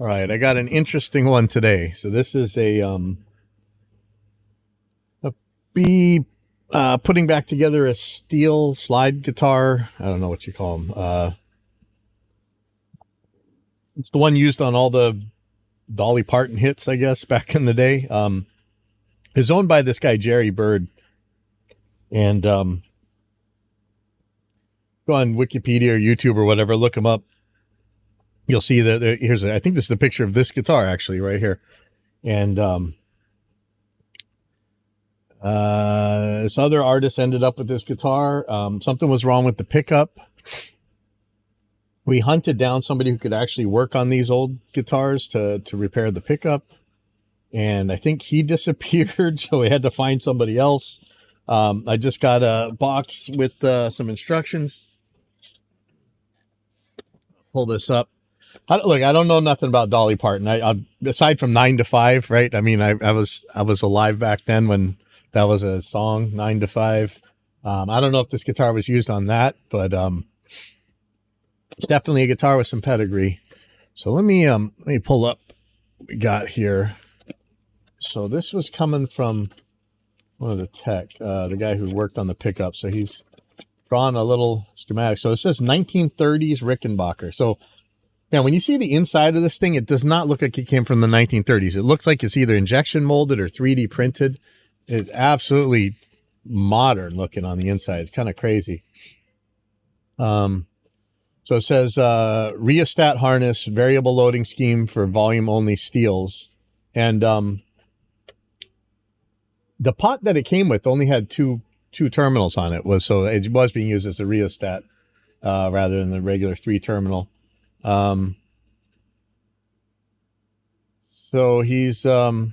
All right, I got an interesting one today. So this is a B putting back together a steel slide guitar. I don't know what you call them. It's the one used on all the Dolly Parton hits, I guess, back in the day. It's owned by this guy Jerry Bird, and go on Wikipedia or YouTube or whatever, look him up. You'll see that I think this is a picture of this guitar actually right here, and this other artist ended up with this guitar. Something was wrong with the pickup. We hunted down somebody who could actually work on these old guitars to repair the pickup, and I think he disappeared, so we had to find somebody else. I just got a box with some instructions. Pull this up. Look, I don't know nothing about Dolly Parton. I aside from 9 to 5, right? I mean, I was alive back then when that was a song, 9 to 5. I don't know if this guitar was used on that, but it's definitely a guitar with some pedigree. So let me pull up what we got here. So this was coming from one of the tech, the guy who worked on the pickup. So he's drawn a little schematic. So it says 1930s Rickenbacker. So now, when you see the inside of this thing, it does not look like it came from the 1930s. It looks like it's either injection molded or 3D printed. It's absolutely modern looking on the inside. It's kind of crazy. So it says rheostat harness, variable loading scheme for volume only steels. And the pot that it came with only had two terminals on it. So it was being used as a rheostat rather than the regular 3 terminal. So he's told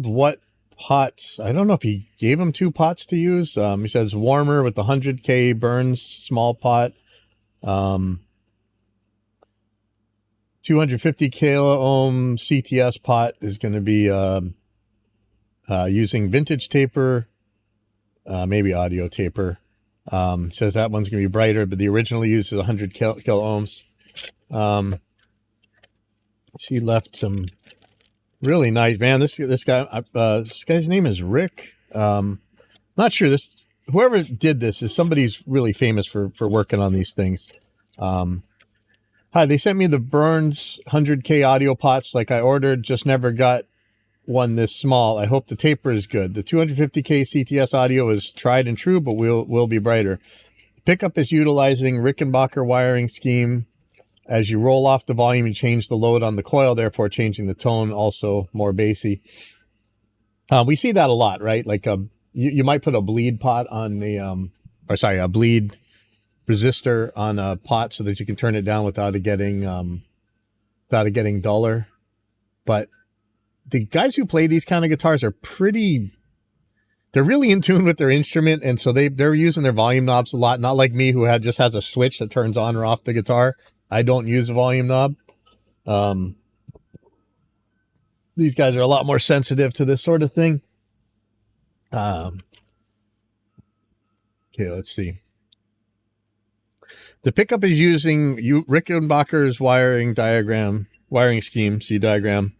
what pots. I don't know if he gave him 2 pots to use. He says warmer with the 100K Burns small pot. 250 kilo ohm CTS pot is going to be using vintage taper, maybe audio taper. Says that one's going to be brighter, but the original use is 100 kilo ohms. She left some really nice, man. This guy's name is Rick. Not sure whoever did this is somebody's really famous for working on these things. Hi, they sent me the Burns 100K audio pots like I ordered, just never got one this small. I hope the taper is good. The 250K CTS audio is tried and true, but will be brighter. The pickup is utilizing Rickenbacker wiring scheme. As you roll off the volume, you change the load on the coil, therefore changing the tone, also more bassy. We see that a lot, right? Like you might put a bleed pot on a bleed resistor on a pot so that you can turn it down without it getting duller. But the guys who play these kind of guitars are they're really in tune with their instrument, and so they're using their volume knobs a lot. Not like me, who just has a switch that turns on or off the guitar. I don't use a volume knob. These guys are a lot more sensitive to this sort of thing. Okay, let's see. The pickup is using Rickenbacker's wiring scheme, C diagram.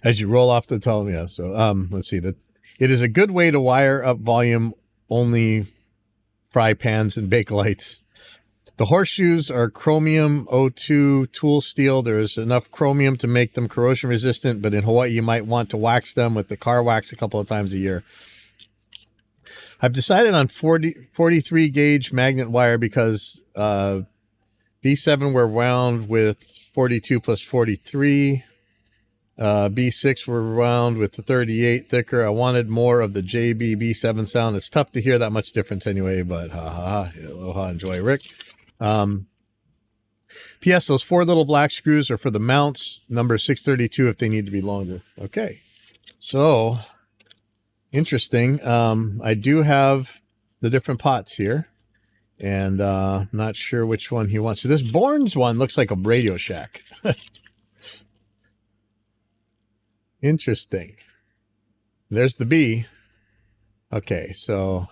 As you roll off the tone, yeah. So let's see. It is a good way to wire up volume only fry pans and bake lights. The horseshoes are chromium O2 tool steel. There is enough chromium to make them corrosion resistant, but in Hawaii you might want to wax them with the car wax a couple of times a year. I've decided on 43 gauge magnet wire because B7 were wound with 42 plus 43. B6 were wound with the 38 thicker. I wanted more of the JB B7 sound. It's tough to hear that much difference anyway, but aloha, enjoy, Rick. P.S. Those 4 little black screws are for the mounts, number 632 if they need to be longer. Okay, so interesting. I do have the different pots here, and not sure which one he wants. So this Bourne's one looks like a Radio Shack. Interesting. There's the B. Okay, so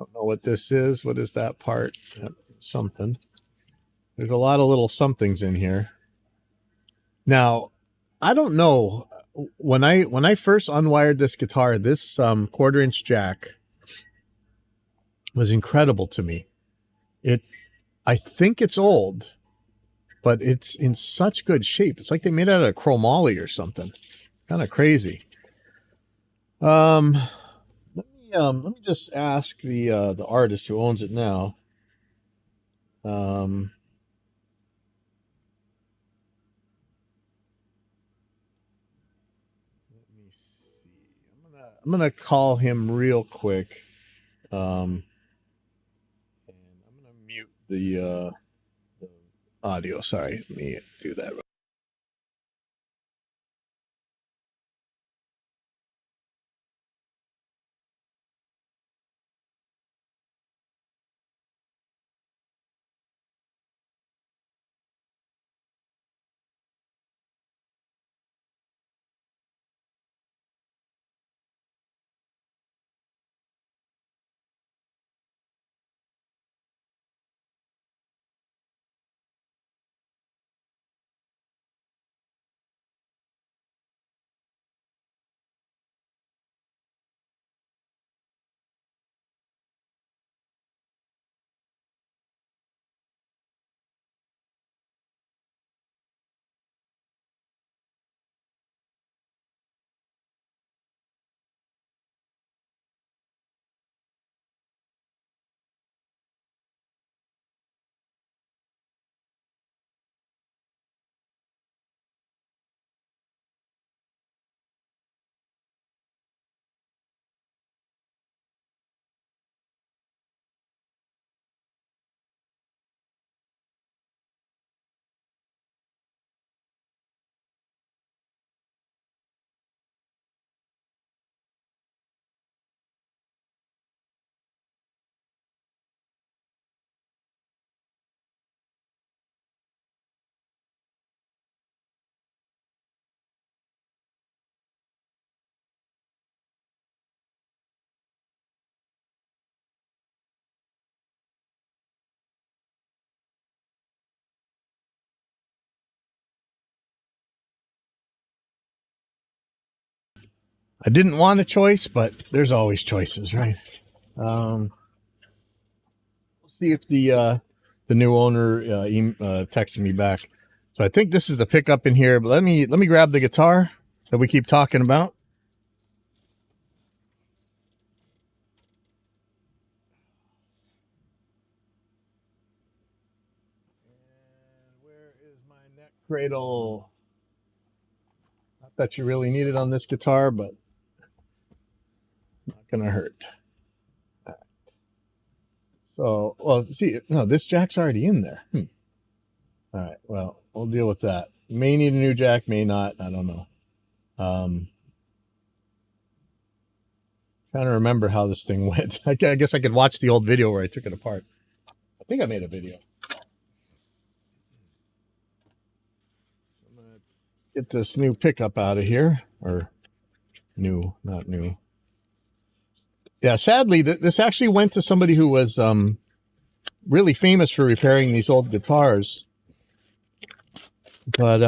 Don't know what this is. What is that part? Yep, something. There's a lot of little somethings in here. Now, I don't know. When I first unwired this guitar, this quarter-inch jack was incredible to me. I think it's old, but it's in such good shape. It's like they made it out of chromoly or something. Kind of crazy. Let me just ask the artist who owns it now. Let me see. I'm gonna call him real quick. And I'm gonna mute the audio. Sorry, let me do that. I didn't want a choice, but there's always choices, right? We'll see if the new owner texted me back. So I think this is the pickup in here. But let me grab the guitar that we keep talking about. And where is my neck cradle? Not that you really need it on this guitar, but not gonna hurt. So, well, see, no, this jack's already in there. All right, well, we'll deal with that. May need a new jack, may not. I don't know. Trying to remember how this thing went. I guess I could watch the old video where I took it apart. I think I made a video. I'm gonna get this new pickup out of here, or new, not new. Yeah, sadly, this actually went to somebody who was really famous for repairing these old guitars, but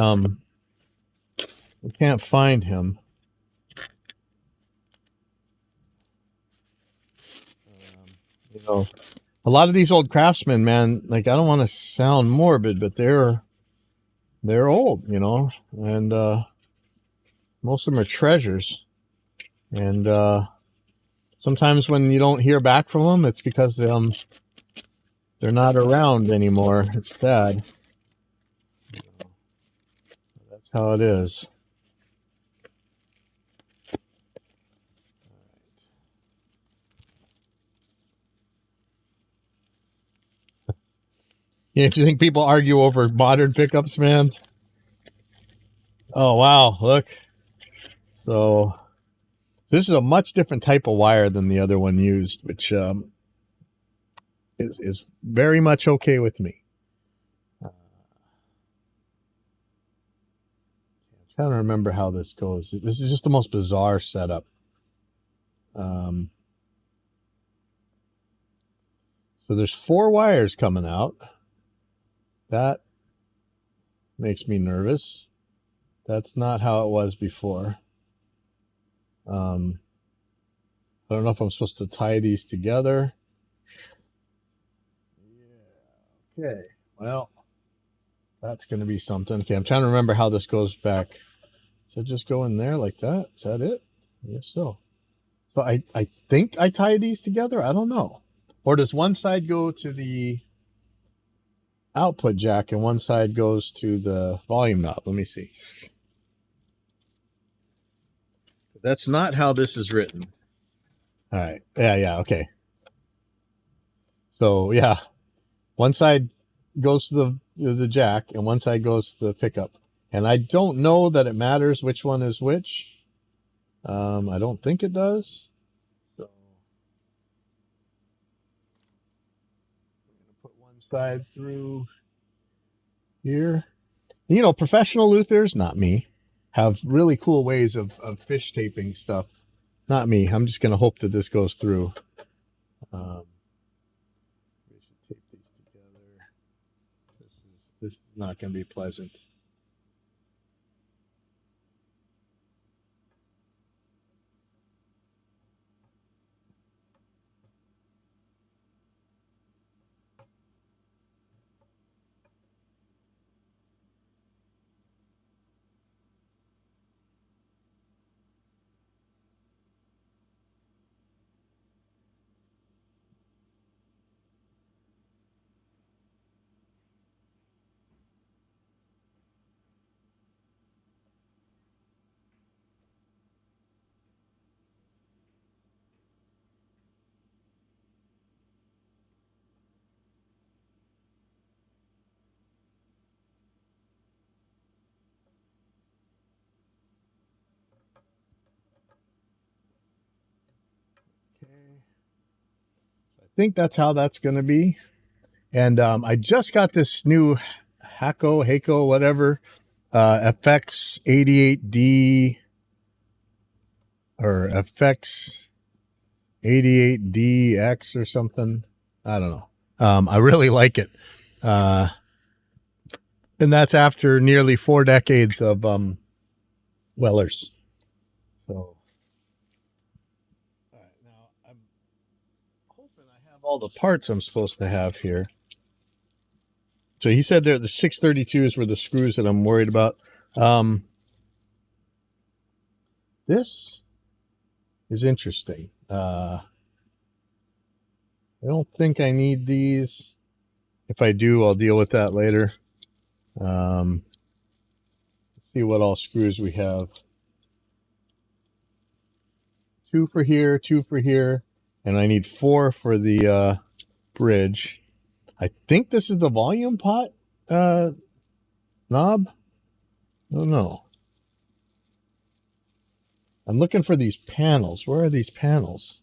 we can't find him. You know, a lot of these old Craftsmen, man, like, I don't want to sound morbid, but they're old, you know, and most of them are treasures. And sometimes when you don't hear back from them, it's because they're not around anymore. It's sad. That's how it is. Yeah, do you think people argue over modern pickups, man? Oh, wow. Look. So this is a much different type of wire than the other one used, which is very much okay with me. I'm trying to remember how this goes. This is just the most bizarre setup. So there's 4 wires coming out. That makes me nervous. That's not how it was before. I don't know if I'm supposed to tie these together. Yeah. Okay. Well, that's going to be something. Okay, I'm trying to remember how this goes back. Should I just go in there like that? Is that it? Yes, so. So I think I tie these together. I don't know. Or does one side go to the output jack and one side goes to the volume knob? Let me see. That's not how this is written. All right. Yeah. Okay. So yeah, one side goes to the jack and one side goes to the pickup. And I don't know that it matters which one is which. I don't think it does. So I'm going to put one side through here. You know, professional luthiers, not me, have really cool ways of fish taping stuff. Not me. I'm just going to hope that this goes through. We should tape these together. This is not going to be pleasant. Okay. I think that's how that's going to be. And I just got this new Hako, whatever, FX 88D or FX 88DX or something. I don't know. I really like it. And that's after nearly 4 decades of Wellers. So, all right, now I'm hoping I have all the parts I'm supposed to have here. So he said there the 632s were the screws that I'm worried about. This is interesting. I don't think I need these. If I do, I'll deal with that later. Let's see what all screws we have. 2 for here, 2 for here, and I need 4 for the bridge. I think this is the volume pot knob. I don't know. I'm looking for these panels. Where are these panels?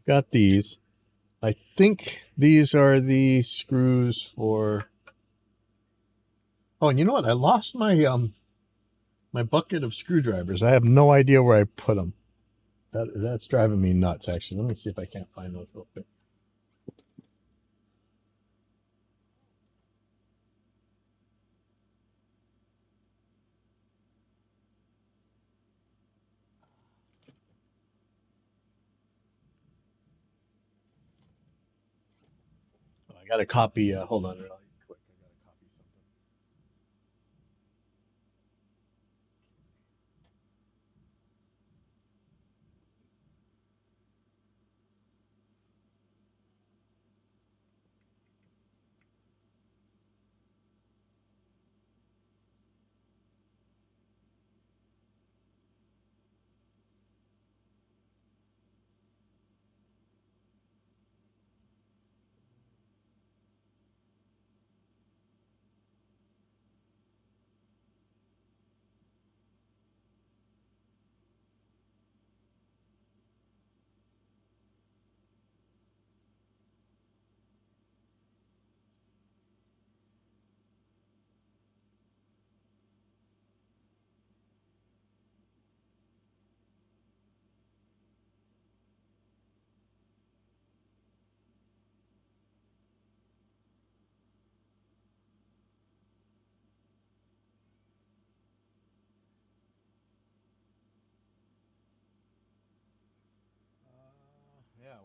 Got these. I think these are the screws for. Oh, and you know what? I lost my my bucket of screwdrivers. I have no idea where I put them. That's driving me nuts. Actually, let me see if I can't find those real quick. Oh, I got a copy. Hold on, really quick. I got to copy something.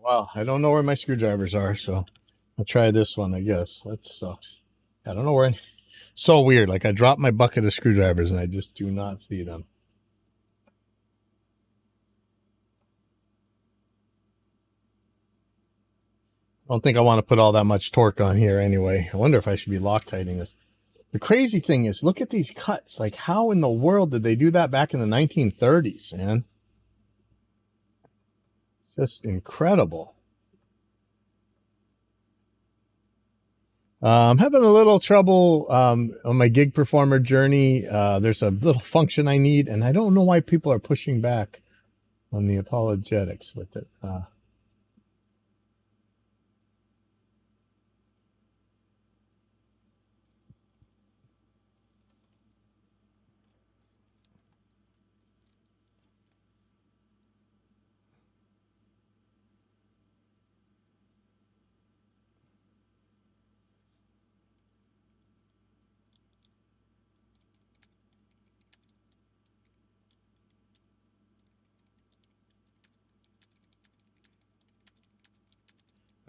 Wow, I don't know where my screwdrivers are, so I'll try this one, I guess. That sucks. I don't know where. So weird. Like I dropped my bucket of screwdrivers and I just do not see them. I don't think I want to put all that much torque on here anyway. I wonder if I should be Loctiting this. The crazy thing is, look at these cuts. Like, how in the world did they do that back in the 1930s, man? Just incredible. I'm having a little trouble on my gig performer journey. There's a little function I need, and I don't know why people are pushing back on the apologetics with it.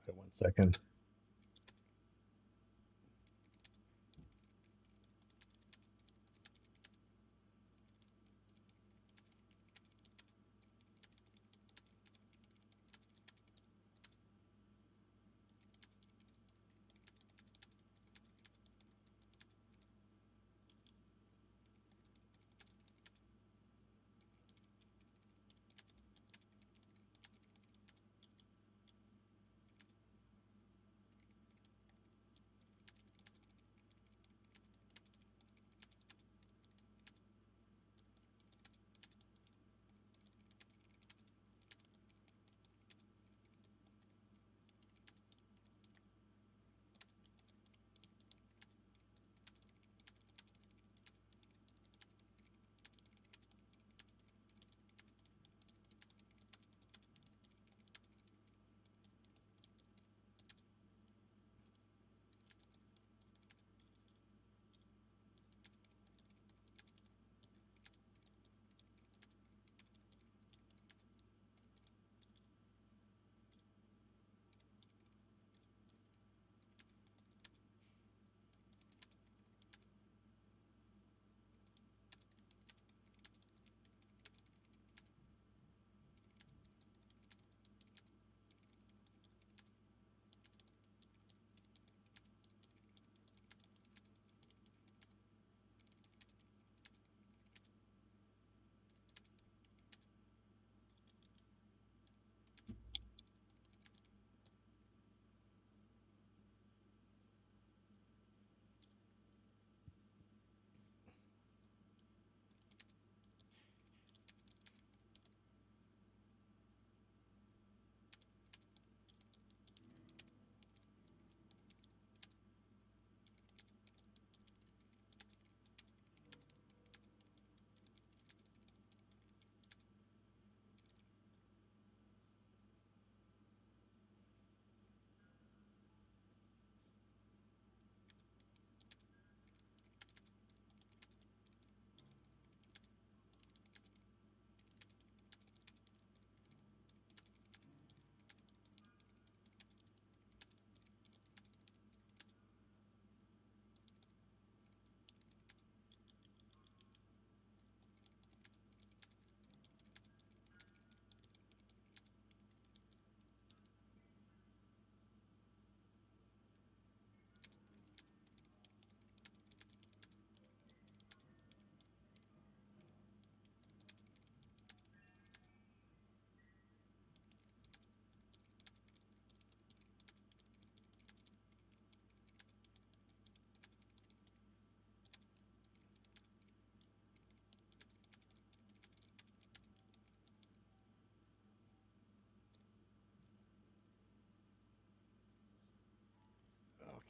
One second.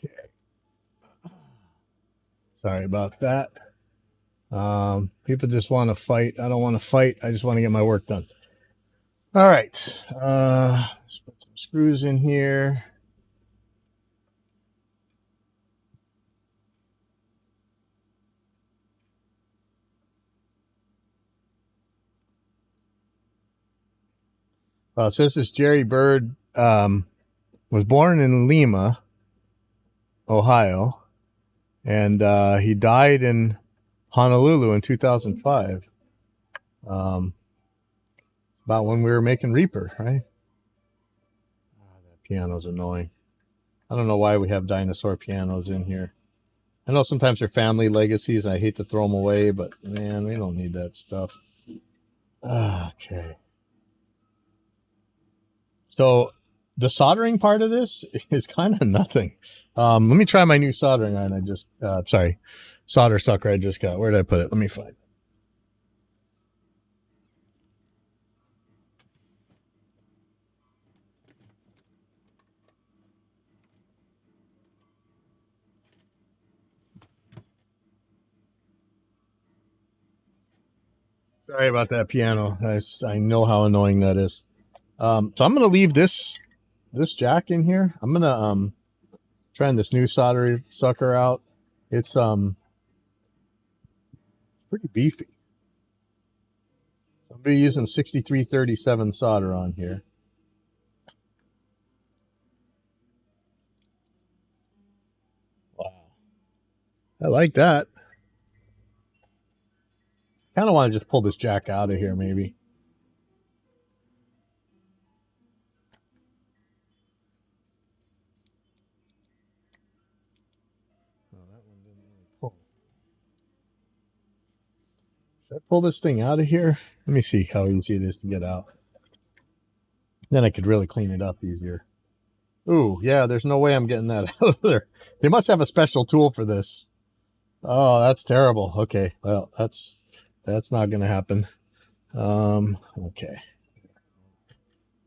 Okay. Sorry about that. People just want to fight. I don't want to fight. I just want to get my work done. All right. Let's put some screws in here. So this is Jerry Bird was born in Lima, Ohio, and he died in Honolulu in 2005. About when we were making Reaper, right? Oh, that piano's annoying. I don't know why we have dinosaur pianos in here. I know sometimes they're family legacies. I hate to throw them away, but man, we don't need that stuff. Okay. So the soldering part of this is kind of nothing. Let me try my new soldering iron. Sorry, solder sucker I just got. Where did I put it? Let me find it. Sorry about that piano. I know how annoying that is. So I'm gonna leave this jack in here. I'm gonna trying this new solder sucker out. It's pretty beefy. I'm gonna be using 6337 solder on here. Wow, I like that. Kind of want to just pull this jack out of here, maybe. Oh, that one didn't really pull. Should I pull this thing out of here? Let me see how easy it is to get out. Then I could really clean it up easier. Ooh, yeah, there's no way I'm getting that out of there. They must have a special tool for this. Oh, that's terrible. Okay, well, that's not going to happen. Okay.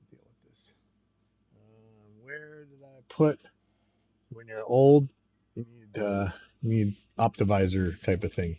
Deal with this. Where did I put? When you're old, you need optimizer type of thing.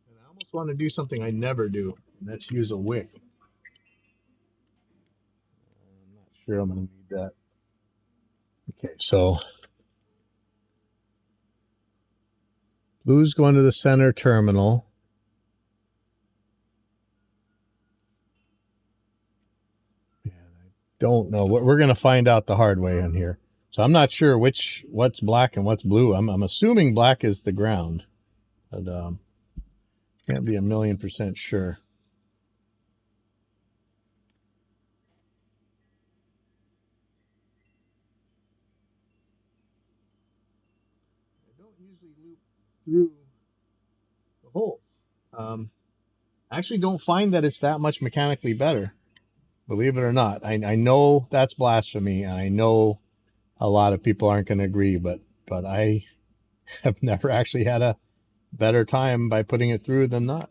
And I almost want to do something I never do, and that's use a wick. I'm not sure I'm going to need that. Okay, so blue's going to the center terminal. Man, I don't know. We're going to find out the hard way on here. So I'm not sure what's black and what's blue. I'm assuming black is the ground, but can't be 1,000,000% sure. I don't usually loop through the holes. I actually don't find that it's that much mechanically better, believe it or not. I know that's blasphemy, and I know a lot of people aren't going to agree, but I have never actually had a better time by putting it through than not.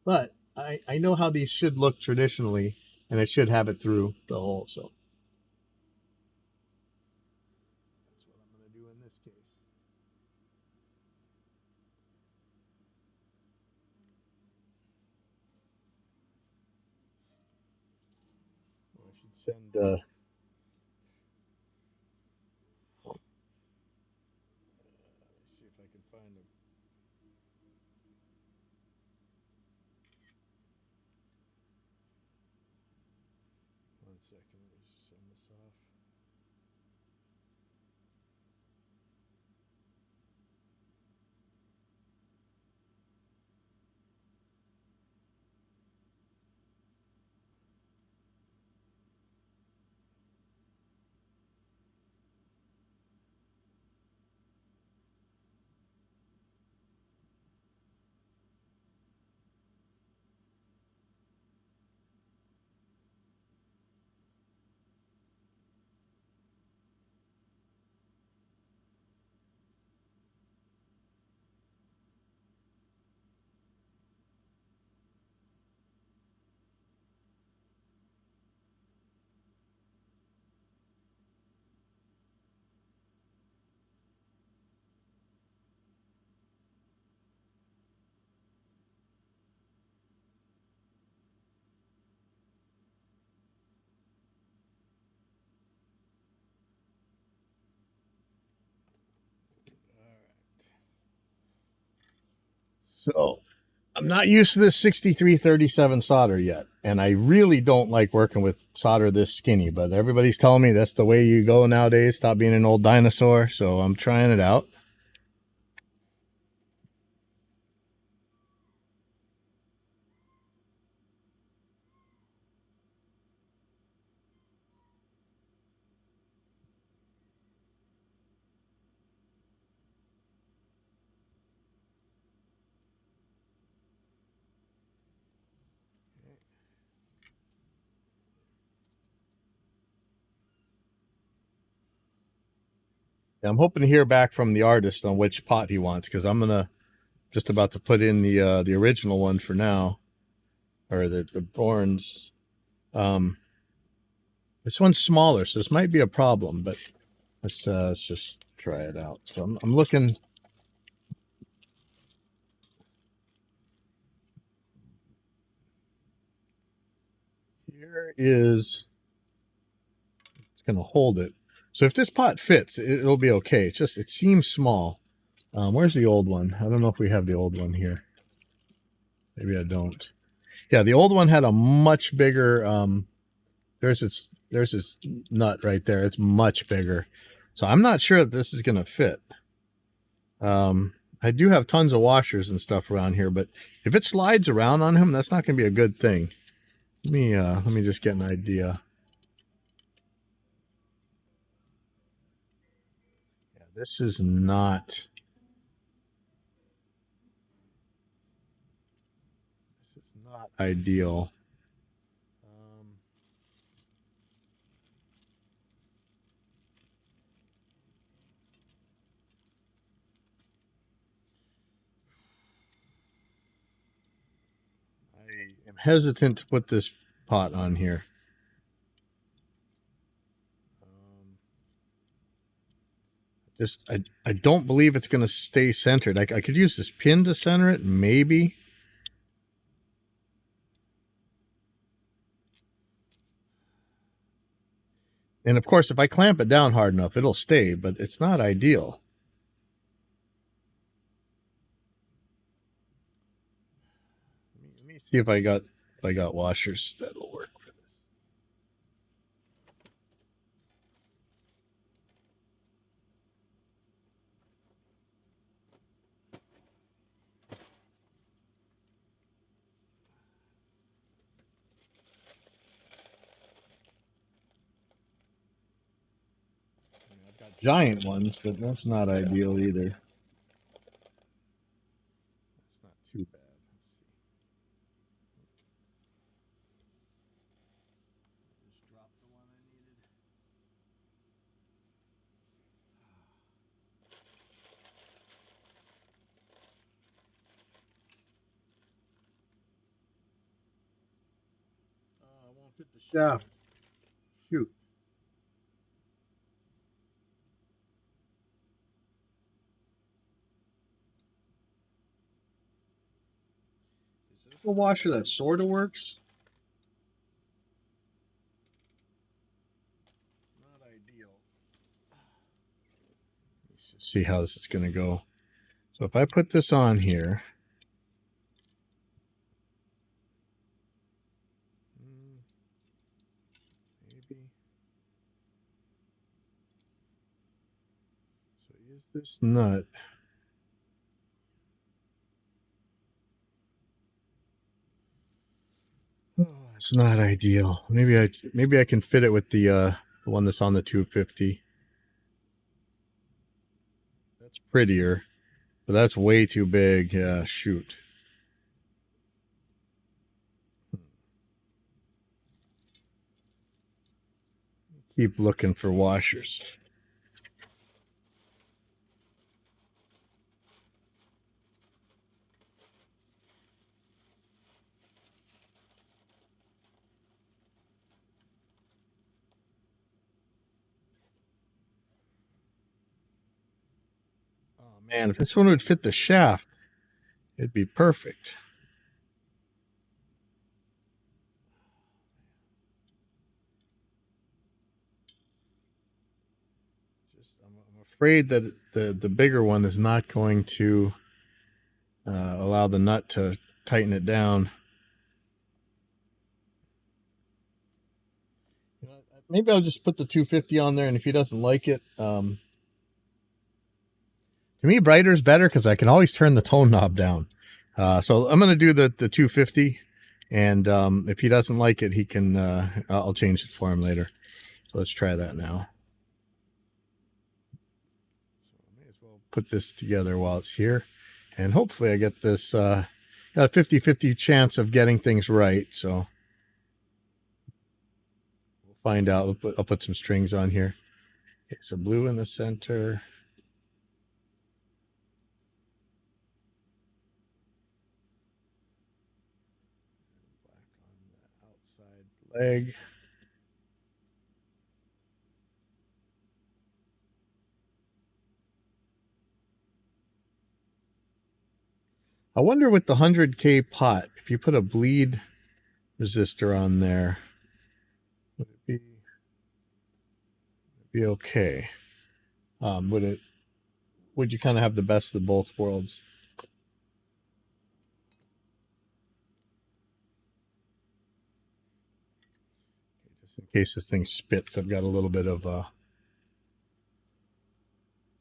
But I know how these should look traditionally, and I should have it through the hole. So that's what I'm going to do in this case. I should send. See if I can find a. One second. Let me send this off. So I'm not used to this 6337 solder yet, and I really don't like working with solder this skinny, but everybody's telling me that's the way you go nowadays. Stop being an old dinosaur, so I'm trying it out. I'm hoping to hear back from the artist on which pot he wants, because I'm gonna just about to put in the original one for now, or the Borns. Um, this one's smaller, so this might be a problem, but let's just try it out. So I'm looking. Here is, it's gonna hold it. So if this pot fits, it'll be okay. It's just, it seems small. Where's the old one? I don't know if we have the old one here. Maybe I don't. Yeah, the old one had a much bigger, there's its nut right there. It's much bigger. So I'm not sure that this is going to fit. I do have tons of washers and stuff around here, but if it slides around on him, that's not going to be a good thing. Let me just get an idea. Yeah, this is not ideal. I am hesitant to put this pot on here. I don't believe it's going to stay centered. I could use this pin to center it, maybe. And of course, if I clamp it down hard enough, it'll stay, but it's not ideal. Let me see if I got washers that'll work for this. I've got giant ones, but that's not ideal either. It's not too bad. Just drop the one I needed. I won't fit the shaft. Shoot. Is this a washer that sort of works? Not ideal. Let's just see how this is going to go. So if I put this on here, maybe. So is this nut? Oh, it's not ideal. Maybe I can fit it with the one that's on the 250. That's prettier, but that's way too big. Yeah, shoot. Keep looking for washers. Oh man, if this one would fit the shaft, it'd be perfect. I'm afraid that the bigger one is not going to allow the nut to tighten it down. Maybe I'll just put the 250 on there, and if he doesn't like it, to me, brighter is better because I can always turn the tone knob down. So I'm going to do the 250, and if he doesn't like it, he can. I'll change it for him later. So let's try that now. So I may as well put this together while it's here, and hopefully I get this. Got a 50-50 chance of getting things right. So we'll find out. I'll put some strings on here. Okay, so blue in the center. Black on the outside leg. I wonder with the 100K pot, if you put a bleed resistor on there, would it be okay? Would you kind of have the best of both worlds? Just in case this thing spits, I've got a little bit of a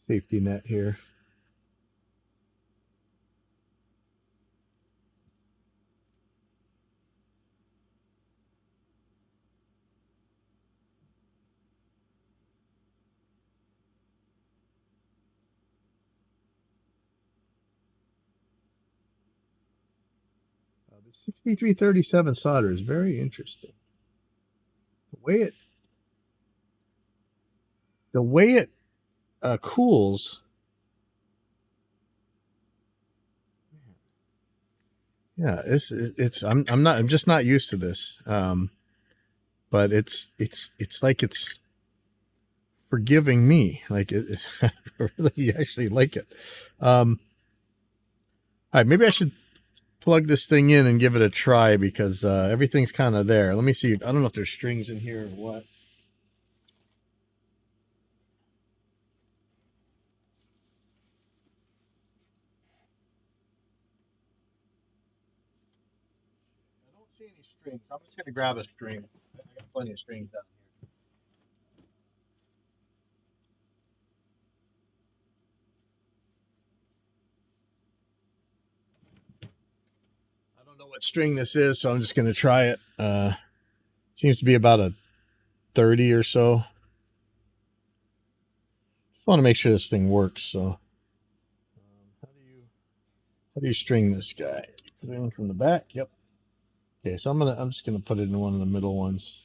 safety net here. The 6337 solder is very interesting. The way it cools. Yeah, I'm just not used to this. But it's like it's forgiving me. Like I really actually like it. All right, maybe I should plug this thing in and give it a try because everything's kind of there. Let me see. I don't know if there's strings in here or what. I don't see any strings. I'm just going to grab a string. I got plenty of strings down here. I don't know what string this is, so I'm just going to try it. Seems to be about a 30 or so. Just want to make sure this thing works. So, how do you string this guy? Put it in from the back. Yep. Okay, so I'm just gonna put it in one of the middle ones.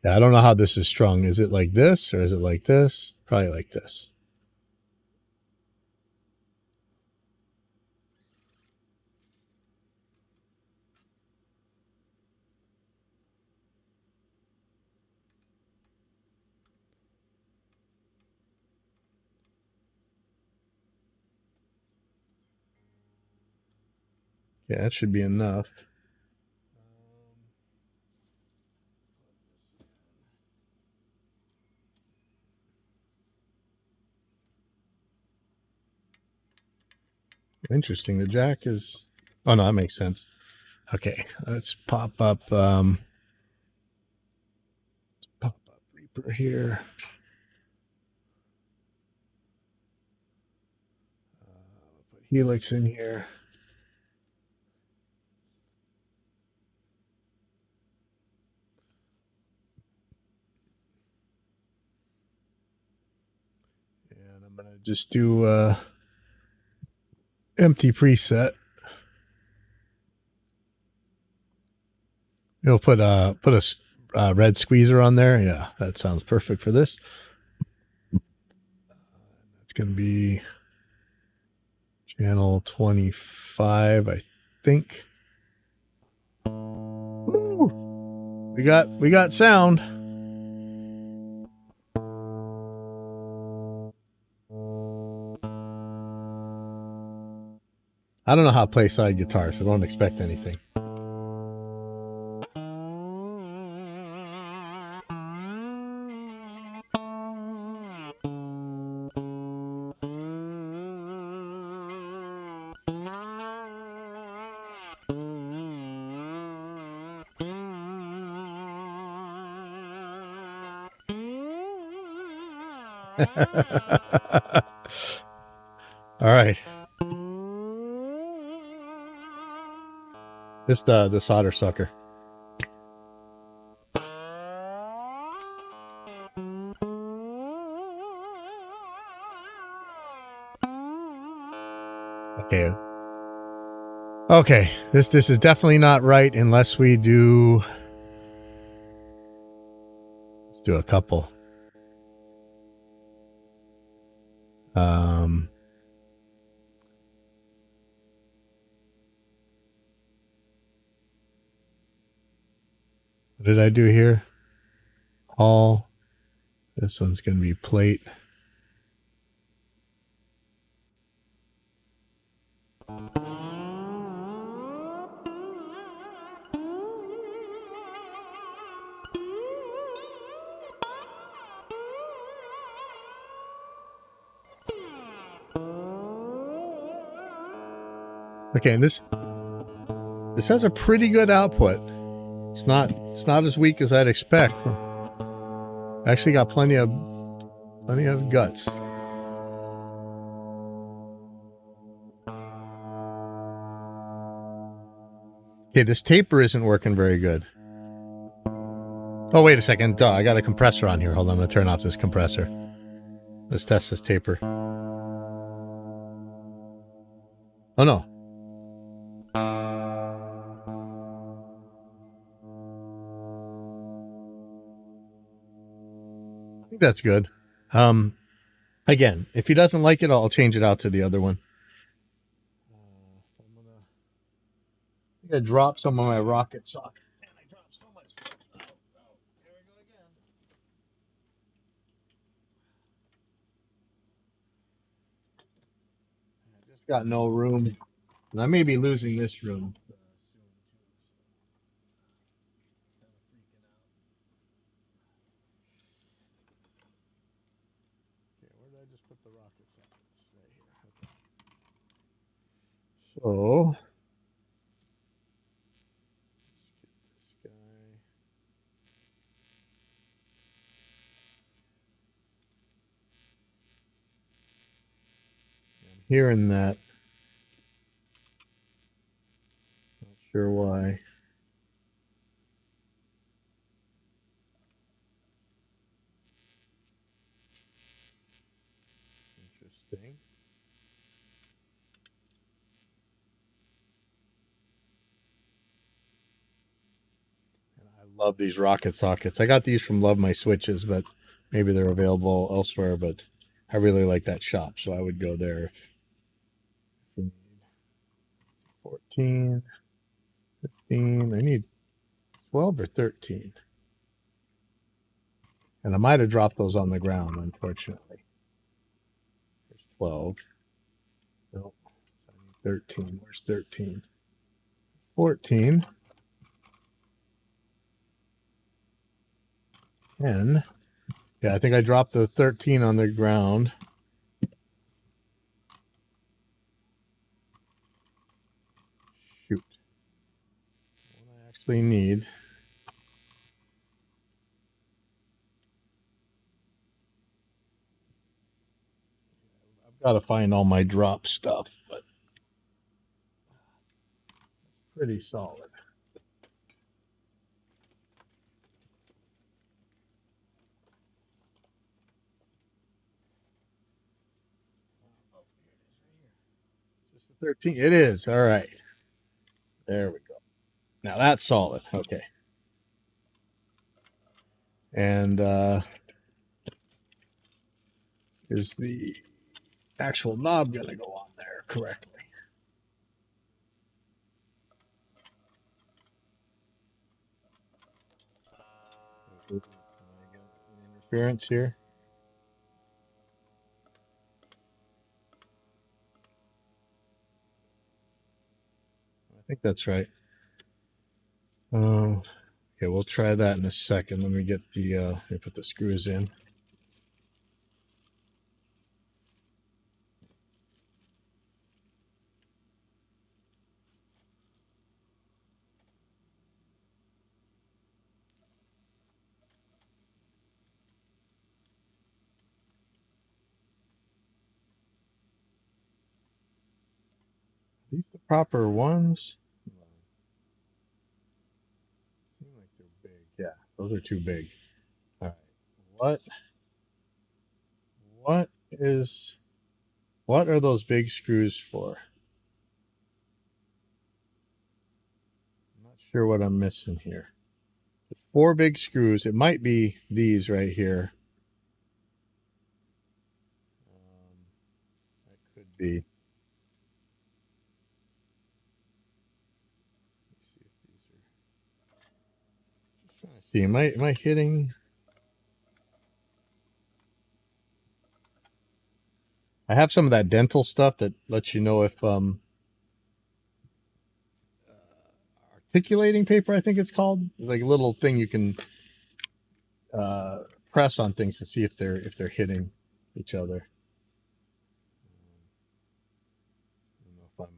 Yeah, I don't know how this is strung. Is it like this or is it like this? Probably like this. Yeah, that should be enough. Interesting. The jack is. Oh no, that makes sense. Okay, let's pop up. Pop up Reaper here. Put Helix in here. And I'm gonna just do empty preset. You'll put a red squeezer on there. Yeah, that sounds perfect for this. That's gonna be channel 25, I think. Woo! We got sound. I don't know how to play side guitar, so don't expect anything. All right. This the solder sucker. Okay. Okay. This is definitely not right unless we do. Let's do a couple. What did I do here? All. This one's going to be plate. Okay, and this has a pretty good output. It's not as weak as I'd expect. Actually got plenty of guts. Okay, this taper isn't working very good. Oh, wait a second. Duh, I got a compressor on here. Hold on, I'm going to turn off this compressor. Let's test this taper. Oh, no. I think that's good. Again, if he doesn't like it, I'll change it out to the other one. I think I dropped some of my rocket socket. Man, I dropped so much. Oh, here we go again. I just got no room. And I may be losing this room soon, too. Okay, where did I just put the rocket sockets? Right here. Okay. So, let's get this guy. I'm hearing that. Not sure why. Interesting. And I love these rocket sockets. I got these from Love My Switches, but maybe they're available elsewhere. But I really like that shop, so I would go there. 14, 15. I need 12 or 13. And I might have dropped those on the ground, unfortunately. There's 12. Nope. I need 13. Where's 13? 14. 10. Yeah, I think I dropped the 13 on the ground. Shoot. What I actually need. I've got to find all my drop stuff, but pretty solid. Just the 13. It is. All right. There we go. Now that's solid. Okay. And is the actual knob going to go on there correctly? Interference here. think that's right. Okay, we'll try that in a second. Let me get the let me put the screws in. Are these the proper ones? Seem like they're big. Yeah, those are too big. All right. What what is what are those big screws for? I'm not sure what I'm missing here. Four big screws. It might be these right here. That could be. Let's see if these are. Just trying to see. Am I hitting? I have some of that dental stuff that lets you know if articulating paper, I think it's called, like a little thing you can uh, press on things to see if they're hitting each other. I don't know if I'm.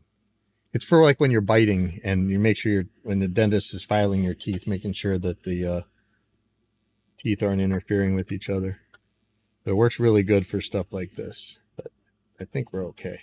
It's for like when you're biting and you make sure you're when the dentist is filing your teeth, making sure that the teeth aren't interfering with each other. But it works really good for stuff like this. But I think we're okay.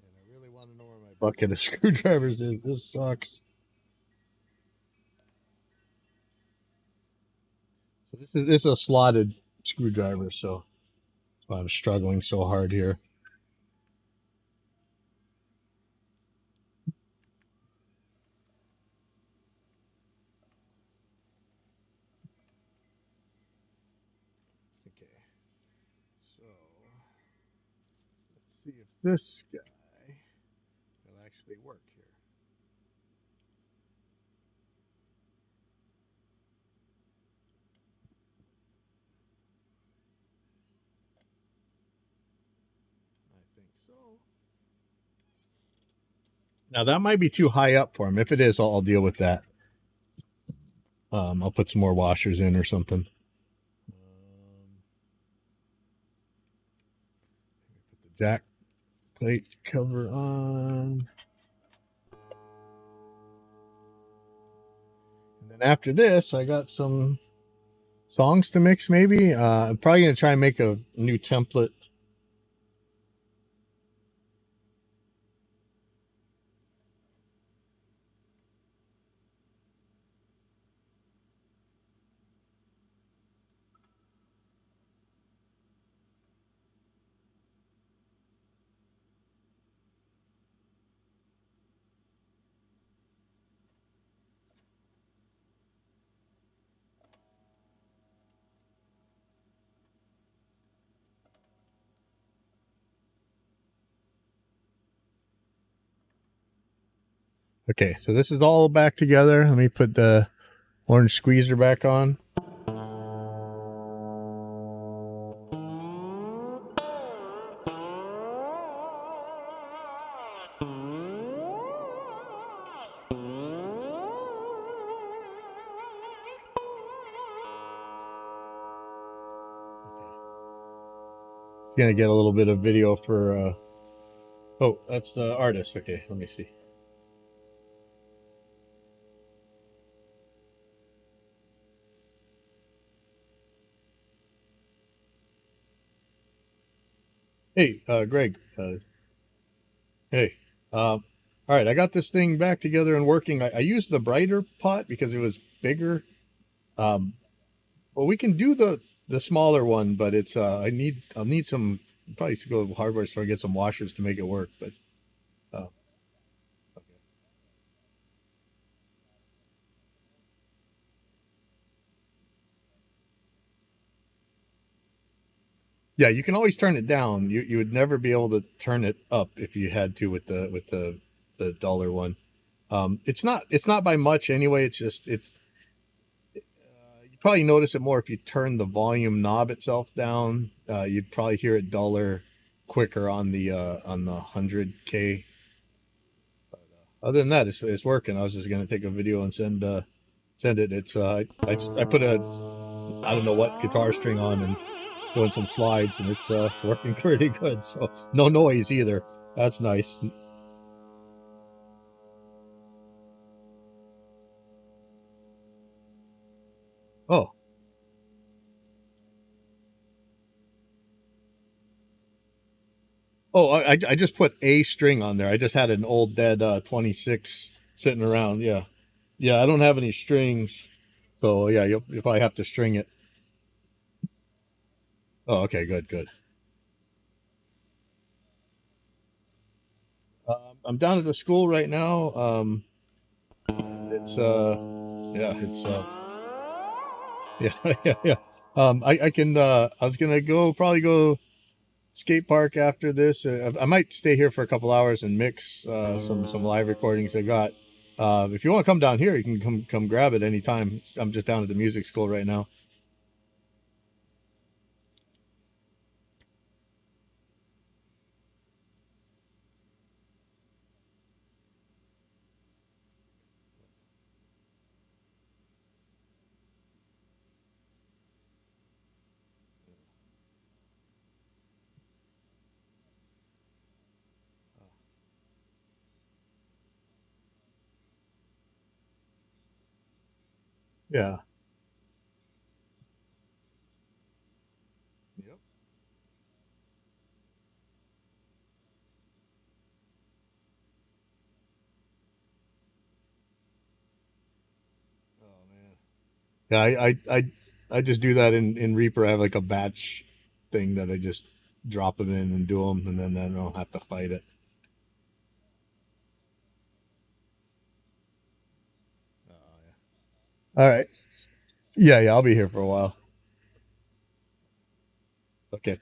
And I really want to know where my bucket of screwdrivers is. This sucks. So this is a slotted screwdriver, so I'm struggling so hard here. Okay, so let's see if this guy will actually work here. I think so. Now that might be too high up for him. If it is, I'll deal with that. I'll put some more washers in or something. Put the jack plate cover on. And then after this, I got some songs to mix maybe. I'm probably going to try and make a new template. Okay, so this is all back together. Let me put the orange squeezer back on. Gonna get a little bit of video for oh, that's the artist. Okay, let me see. Hey, Greg. Hey. All right, I got this thing back together and working. I used the brighter pot because it was bigger. Um, well, we can do the smaller one, but it's I'll need some probably used to go to the hardware store and get some washers to make it work. But uh, okay. Yeah, you can always turn it down. You would never be able to turn it up if you had to with the dollar one. It's not by much anyway. It's just it's you probably notice it more if you turn the volume knob itself down. You'd probably hear it duller quicker on the 100K. Other than that, it's working. I was just gonna take a video and send it. It's I put a I don't know what guitar string on and doing some slides, and it's working pretty good. So no noise either. That's nice. Oh, I just put a string on there. I just had an old dead 26 sitting around. Yeah, yeah. I don't have any strings, so yeah, you'll probably have to string it. Oh, okay, good, good. I'm down at the school right now. It's yeah, it's yeah, yeah, yeah. I can I was gonna go probably go skate park after this. I might stay here for a couple hours and mix some live recordings I got. If you want to come down here, you can come grab it anytime. I'm just down at the music school right now. Yeah. Yep. Oh man. Yeah, I just do that in Reaper. I have like a batch thing that I just drop them in and do them, and then I don't have to fight it. Oh, yeah. All right. Yeah, yeah. I'll be here for a while. Okay.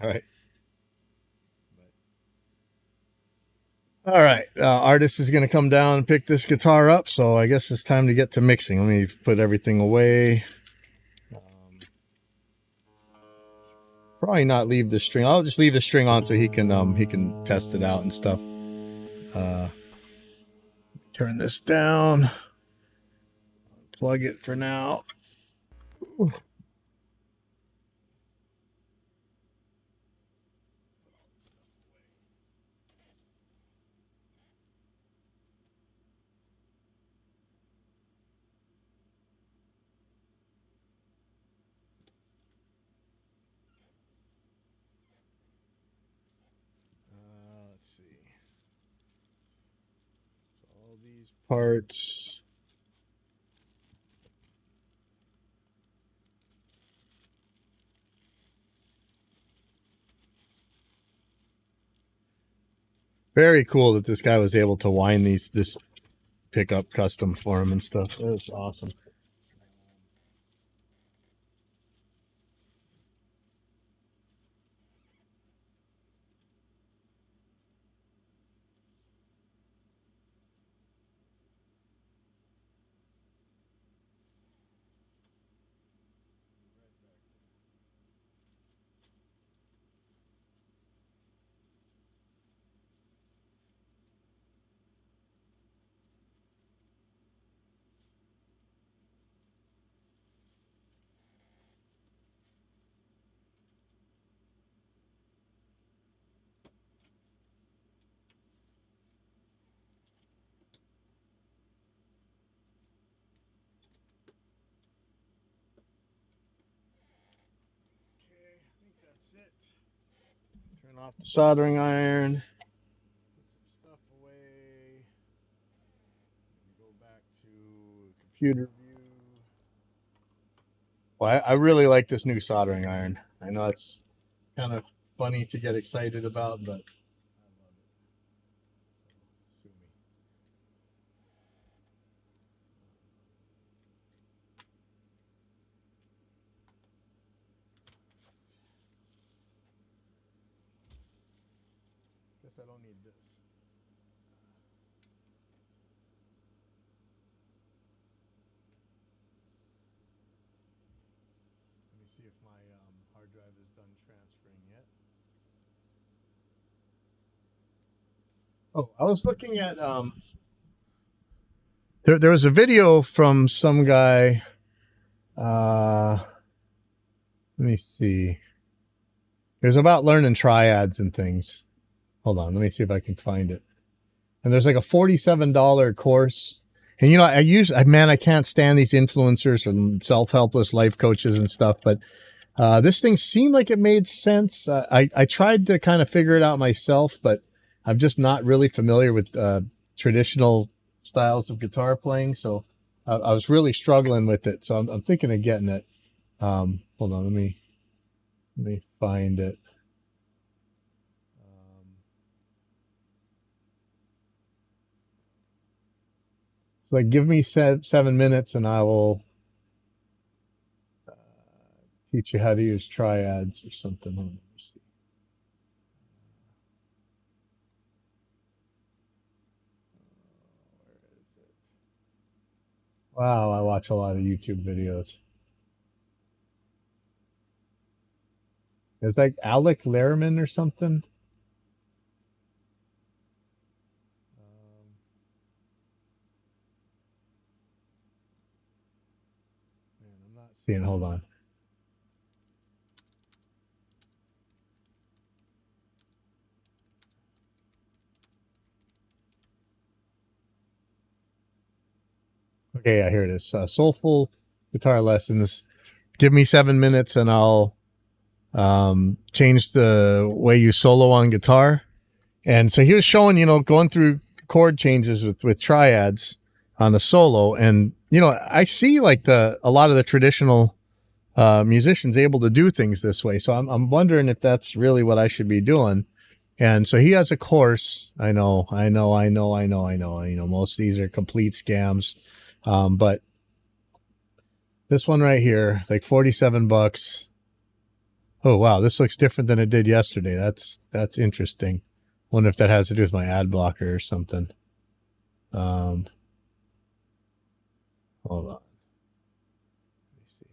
All right. All right. Artist is going to come down and pick this guitar up, so I guess it's time to get to mixing. Let me put everything away. Probably not leave the string. I'll just leave the string on so he can test it out and stuff. Uh, turn this down. Plug it for now. Let's see. All these parts. Very cool that this guy was able to wind this pickup custom for him and stuff. That was awesome. Okay, I think that's it. Turn off the soldering iron. Put some stuff away. Go back to computer view. Well, I really like this new soldering iron. I know it's kind of funny to get excited about, but I love it. Sue me. Guess I don't need this. Let me see if my hard drive is done transferring yet. Oh, I was looking at there was a video from some guy. Let me see. It was about learning triads and things. Hold on, let me see if I can find it. And there's like a $47 course. And you know, I can't stand these influencers and self-helpless life coaches and stuff, but this thing seemed like it made sense. I tried to kind of figure it out myself, but I'm just not really familiar with traditional styles of guitar playing. So I was really struggling with it. So I'm thinking of getting it. Hold on, let me find it. Like, give me 7 minutes and I will teach you how to use triads or something. Let me see. Where is it? Wow, I watch a lot of YouTube videos. It's like Alec Lehrman or something. Man, I'm not seeing. Hold on. Okay, yeah, here it is. Soulful guitar lessons. Give me 7 minutes and I'll change the way you solo on guitar. And so he was showing, going through chord changes with triads on the solo. And, I see like a lot of the traditional musicians able to do things this way. So I'm wondering if that's really what I should be doing. And so he has a course. I know. Most of these are complete scams. But this one right here, it's like $47. Oh, wow. This looks different than it did yesterday. That's interesting. Wonder if that has to do with my ad blocker or something. Hold on. Let me see.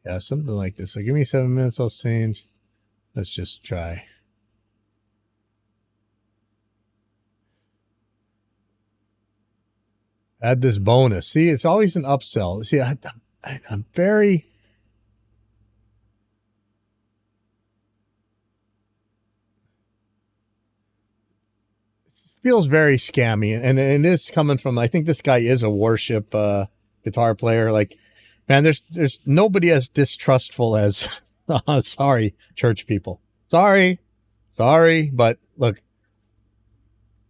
Yeah, something like this. So give me 7 minutes. I'll change. Let's just try. Add this bonus. See, it's always an upsell. See, I'm very... feels very scammy, and it is coming from, I think this guy is a worship guitar player. Like, man, there's nobody as distrustful as sorry, church people. Sorry, but look,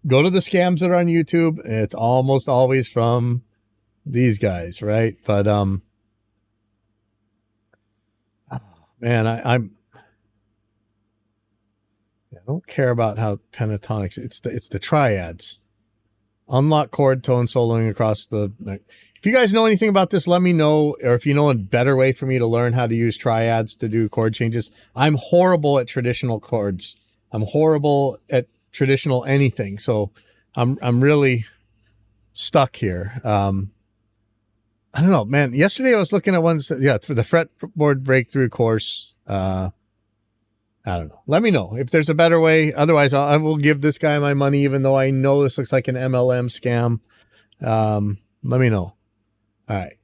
go to the scams that are on YouTube, and it's almost always from these guys, right? But man, I don't care about how pentatonics. It's the triads. Unlock chord tone soloing across the. If you guys know anything about this, let me know. Or if you know a better way for me to learn how to use triads to do chord changes. I'm horrible at traditional chords. I'm horrible at traditional anything. So I'm really stuck here. I don't know, man. Yesterday I was looking at one. Yeah, it's for the fretboard breakthrough course. I don't know. Let me know if there's a better way. Otherwise, I will give this guy my money, even though I know this looks like an MLM scam. Let me know. All right.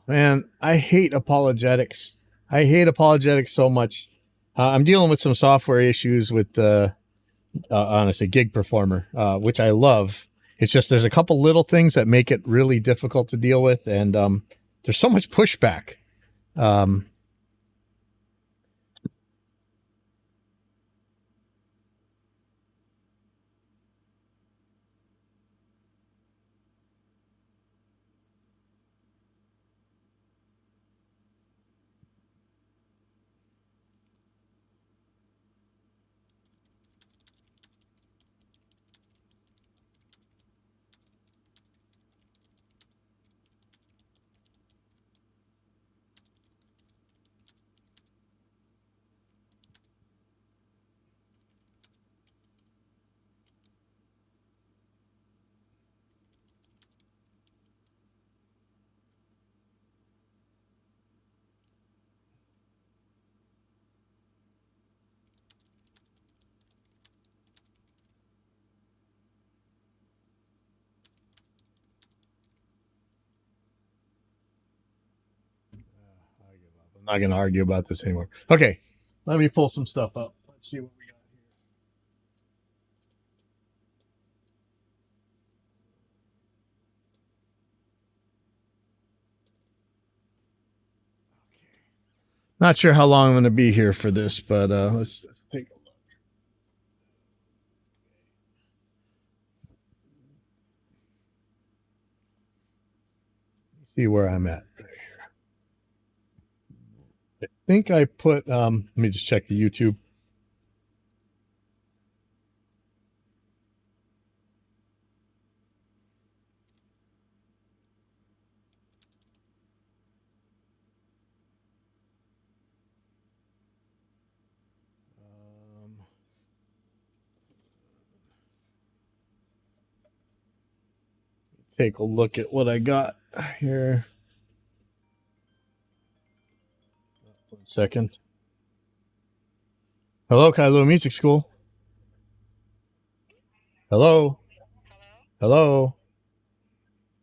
Man, I hate apologetics. I hate apologetics so much. I'm dealing with some software issues with the honestly gig performer, which I love. It's just there's a couple little things that make it really difficult to deal with, and there's so much pushback. Um, I'm not going to argue about this anymore. Okay, let me pull some stuff up. Let's see what we got here. Not sure how long I'm going to be here for this, but let's take a look. See where I'm at. I think I put. Let me just check the YouTube. Take a look at what I got here. 1 second. Hello, Kailo Music School. Hello. Hello.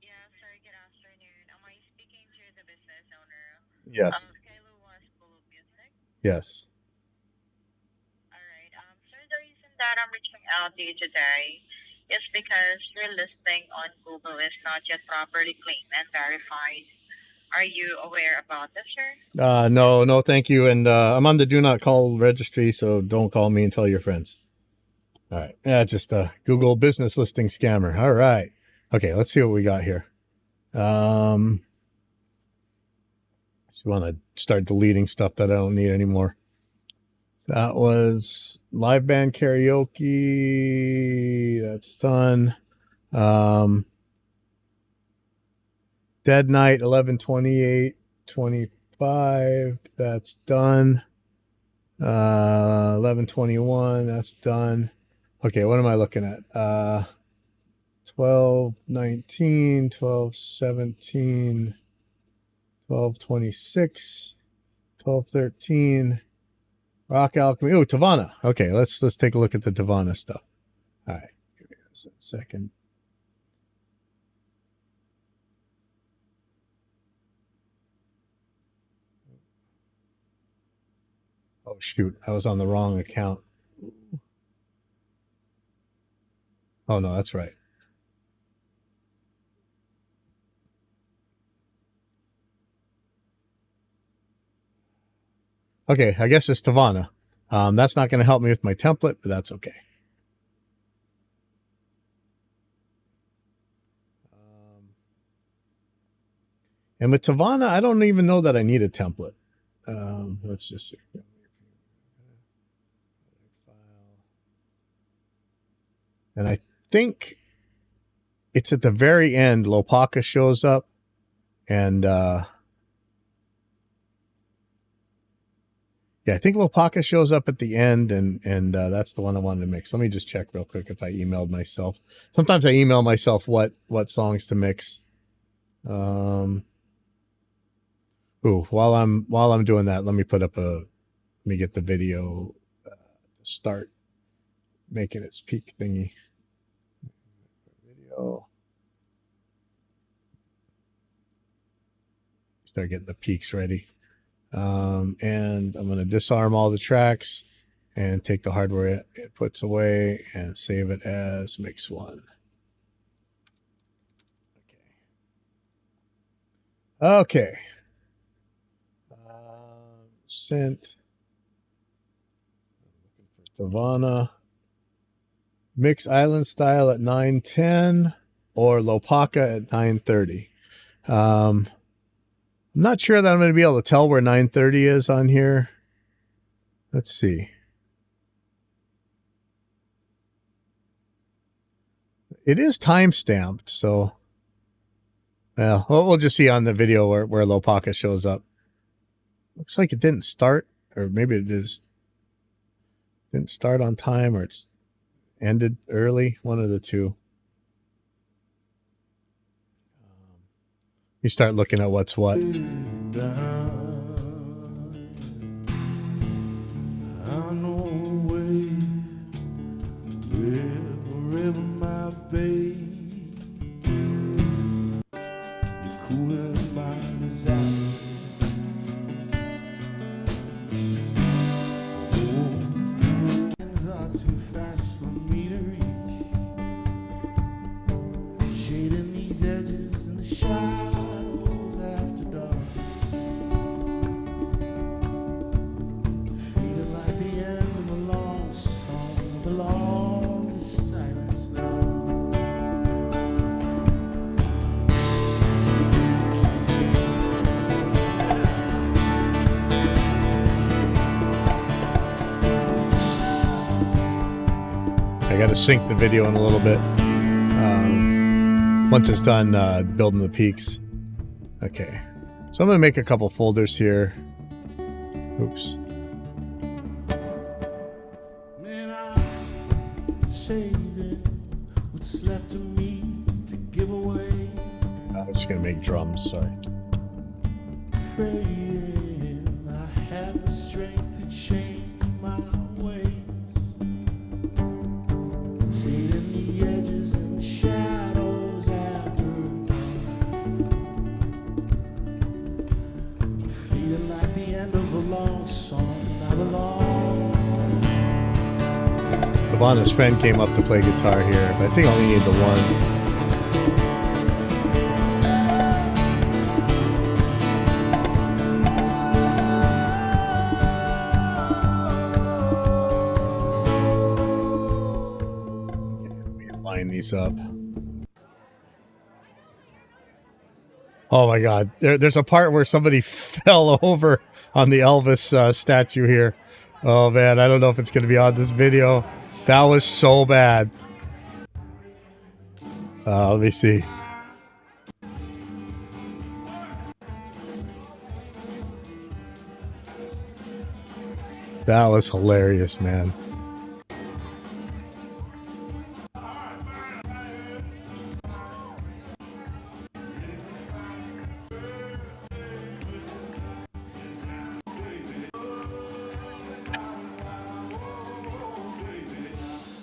Yes, sir. Good afternoon. Am I speaking to the business owner Yes. of Kailua School of Music? Yes. All right. Sir, the reason that I'm reaching out to you today is because your listing on Google is not yet properly claimed and verified. Are you aware about this, sir? No, thank you. And I'm on the do not call registry, so don't call me and tell your friends. All right. Yeah, just a Google business listing scammer. All right. Okay, let's see what we got here. Just want to start deleting stuff that I don't need anymore. That was live band karaoke. That's done. Dead Night 11/28/25. That's done. 11/21. That's done. Okay, what am I looking at? 12/19, 12/17, 12/26, 12/13. Rock Alchemy. Oh, Tavana. Okay, let's take a look at the Tavana stuff. All right, give me a second. Oh shoot, I was on the wrong account. Oh no, that's right. Okay, I guess it's Tavana. That's not going to help me with my template, but that's okay. And with Tavana, I don't even know that I need a template. Let's just see. And I think it's at the very end. Lopaka shows up, and yeah, I think Lopaka shows up at the end, and that's the one I wanted to mix. Let me just check real quick if I emailed myself. Sometimes I email myself what songs to mix. Ooh, while I'm doing that, let me get the video to start making its peak thingy. Video. Start getting the peaks ready. And I'm going to disarm all the tracks and take the hardware it puts away and save it as mix one. Okay. Sent. Savannah. Mix Island Style at 9:10 or Lopaka at 9:30. I'm not sure that I'm going to be able to tell where 9:30 is on here. Let's see. It is time stamped, so well, we'll just see on the video where Lopaka shows up. Looks like it didn't start, or maybe it didn't start on time, or it's ended early. One of the two. You start looking at what's what. I got to sync the video in a little bit once it's done building the peaks. Okay, so I'm going to make a couple folders here. Oops. I'm just going to make drums, sorry. I have the strength to change my ways. Shading the edges and the shadows after dawn. Feeling like the end of a long song. I belong. Savannah's friend came up to play guitar here, but I think I only need the one. These up. Oh my god, there's a part where somebody fell over on the Elvis statue here. Oh man, I don't know if it's going to be on this video. That was so bad. Let me see. That was hilarious, man.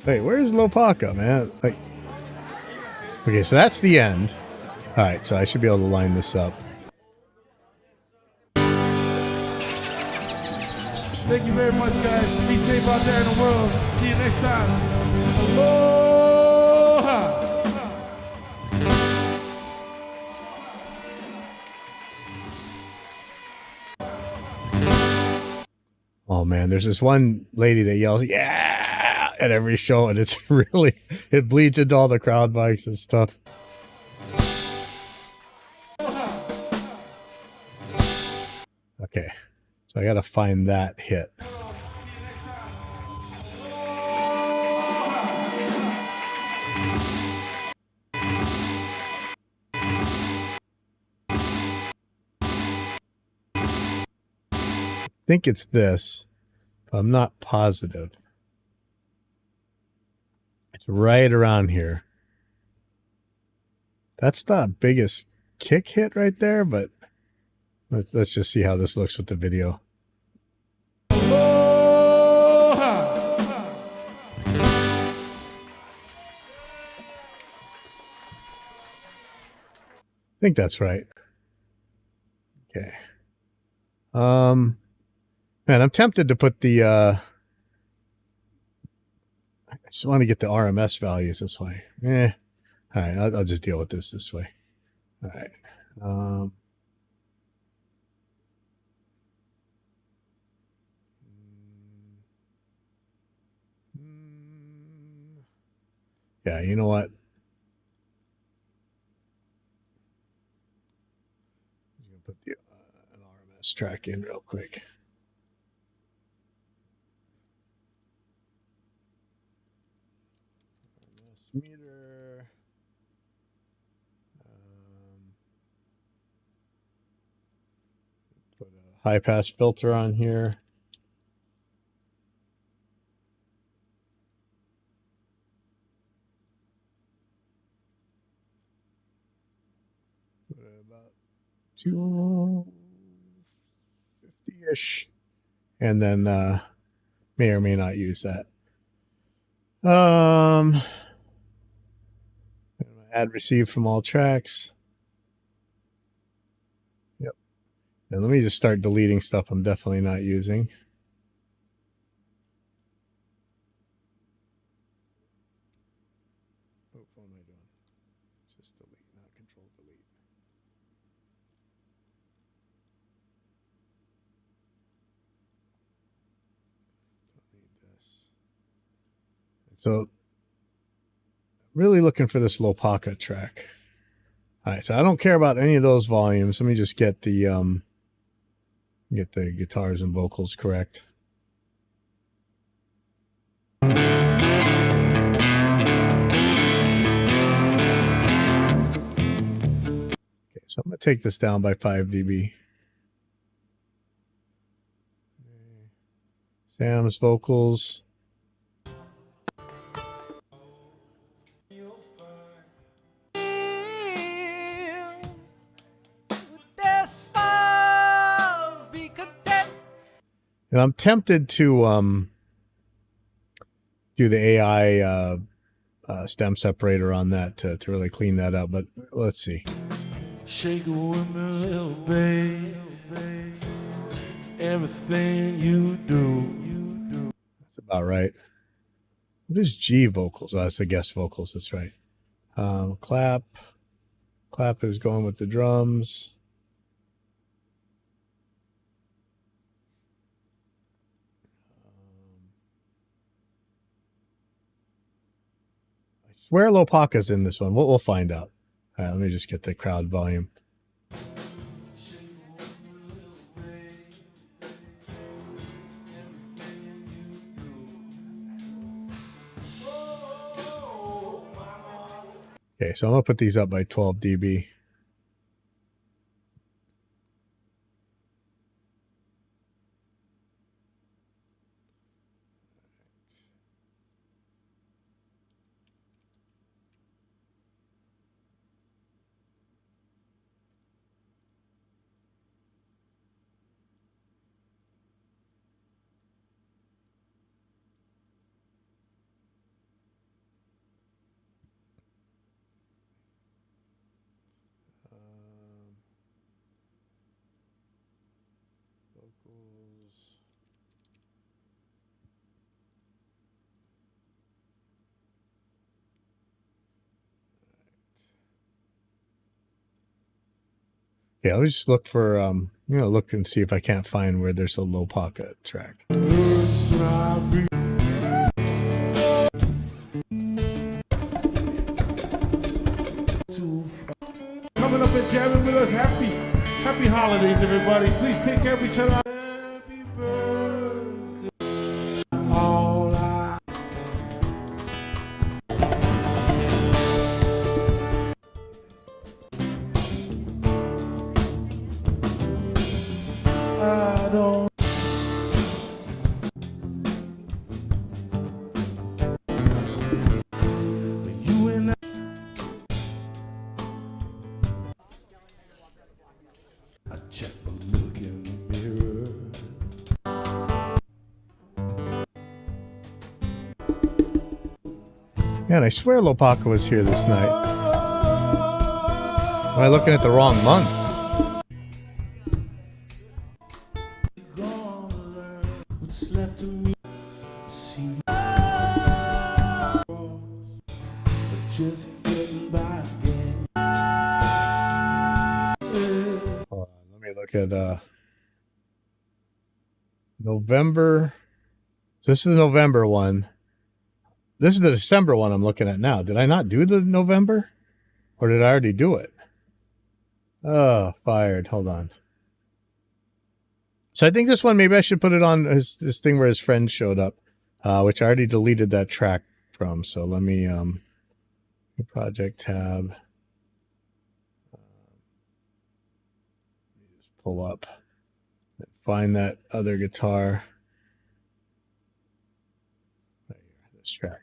Wait, where's Lopaka, man? Like, okay, so that's the end. All right, so I should be able to line this up. Thank you very much, guys. Be safe out there in the world. See you next time. Aloha! Oh man, there's this one lady that yells, "Yeah!" at every show, and it's really, it bleeds into all the crowd mics and stuff. Okay, so I gotta find that hit. I think it's this, but I'm not positive. It's right around here. That's the biggest kick hit right there, but let's just see how this looks with the video. I think that's right. Okay. Man, I'm tempted to put the I just want to get the RMS values this way. All right, I'll just deal with this way. All right. Yeah, you know what? I'm gonna put the an RMS track in real quick. RMS meter. Put a high pass filter on here. Put it about 250-ish, and then may or may not use that. Add receive from all tracks. Yep. And let me just start deleting stuff I'm definitely not using. Oh, what am I doing? Just delete, not control delete. Don't need this. So really looking for this low pocket track. All right, so I don't care about any of those volumes. Let me just get the guitars and vocals correct. Okay, so I'm gonna take this down by 5 dB. Sam's vocals. And I'm tempted to do the AI stem separator on that to really clean that up, but let's see. Shake it with me, little babe. Everything you do. That's about right. What is G vocals? Oh, that's the guest vocals. That's right. Clap. Clap is going with the drums. I swear Lopaka's in this one. We'll find out. All right, let me just get the crowd volume. Okay, so I'm going to put these up by 12 dB. Yeah, I'll just look for, look and see if I can't find where there's a low pocket track. Coming up and jamming with us. Happy holidays, everybody. Please take care of each other. Happy birthday. All I don't. You and I check a look in the mirror. Yeah, and I swear Lopaka was here this night. Am I looking at the wrong month? What's left of me? See, just getting by again. Hold on, let me look at November. So this is the November one. This is the December one I'm looking at now. Did I not do the November? Or did I already do it? Oh, fired. Hold on. So I think this one, maybe I should put it on his thing where his friend showed up, which I already deleted that track from. So let me, project tab. Just pull up and find that other guitar. Right here, this track.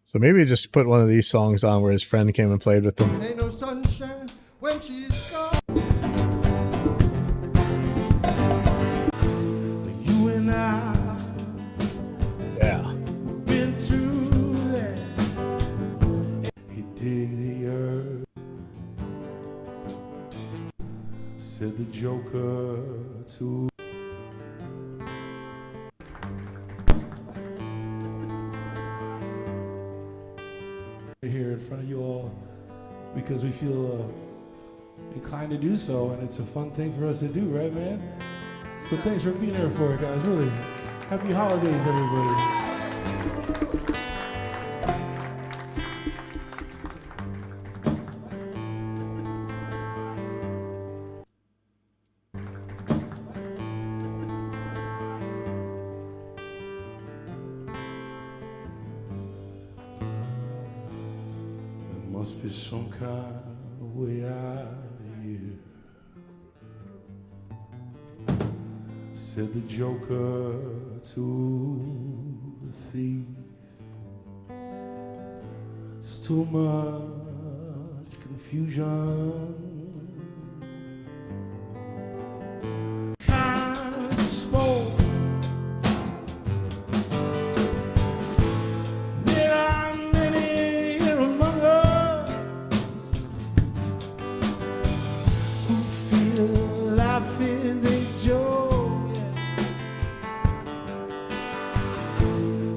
So maybe just put one of these songs on where his friend came and played with him. Ain't no sunshine when she's gone. You and I Yeah. been through that. He dig the earth, said the Joker to. Here in front of you all because we feel inclined to do so, and it's a fun thing for us to do, right, man? So thanks for being here for it, guys. Really, happy holidays, everybody. Must be some kind of way out here, said the Joker to the thief. It's too much confusion. Kind of smoke. There are many here among us who feel life is a joke.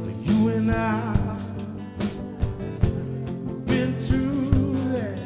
But you and I been through that,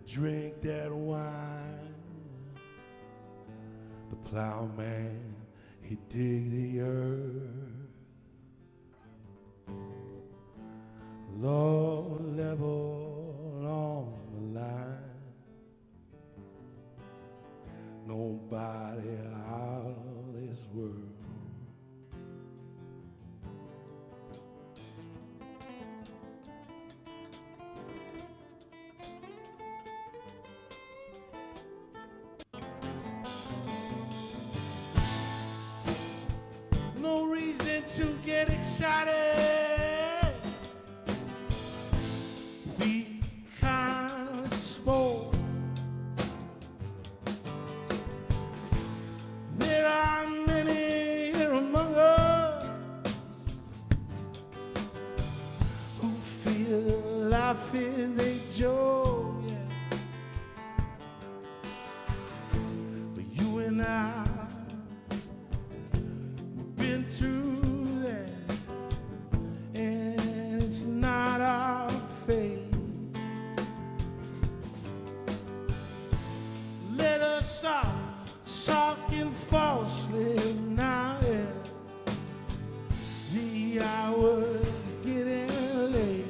drink that wine. The plowman, he dig the earth. Lord, level on the line. Nobody out of this world. No reason to get excited. We kind of spoke. There are many here among us who feel life is a joke. Yeah. But you and I, been through that, and it's not our fate. Let us stop talking falsely now. Yeah. The hour's getting late.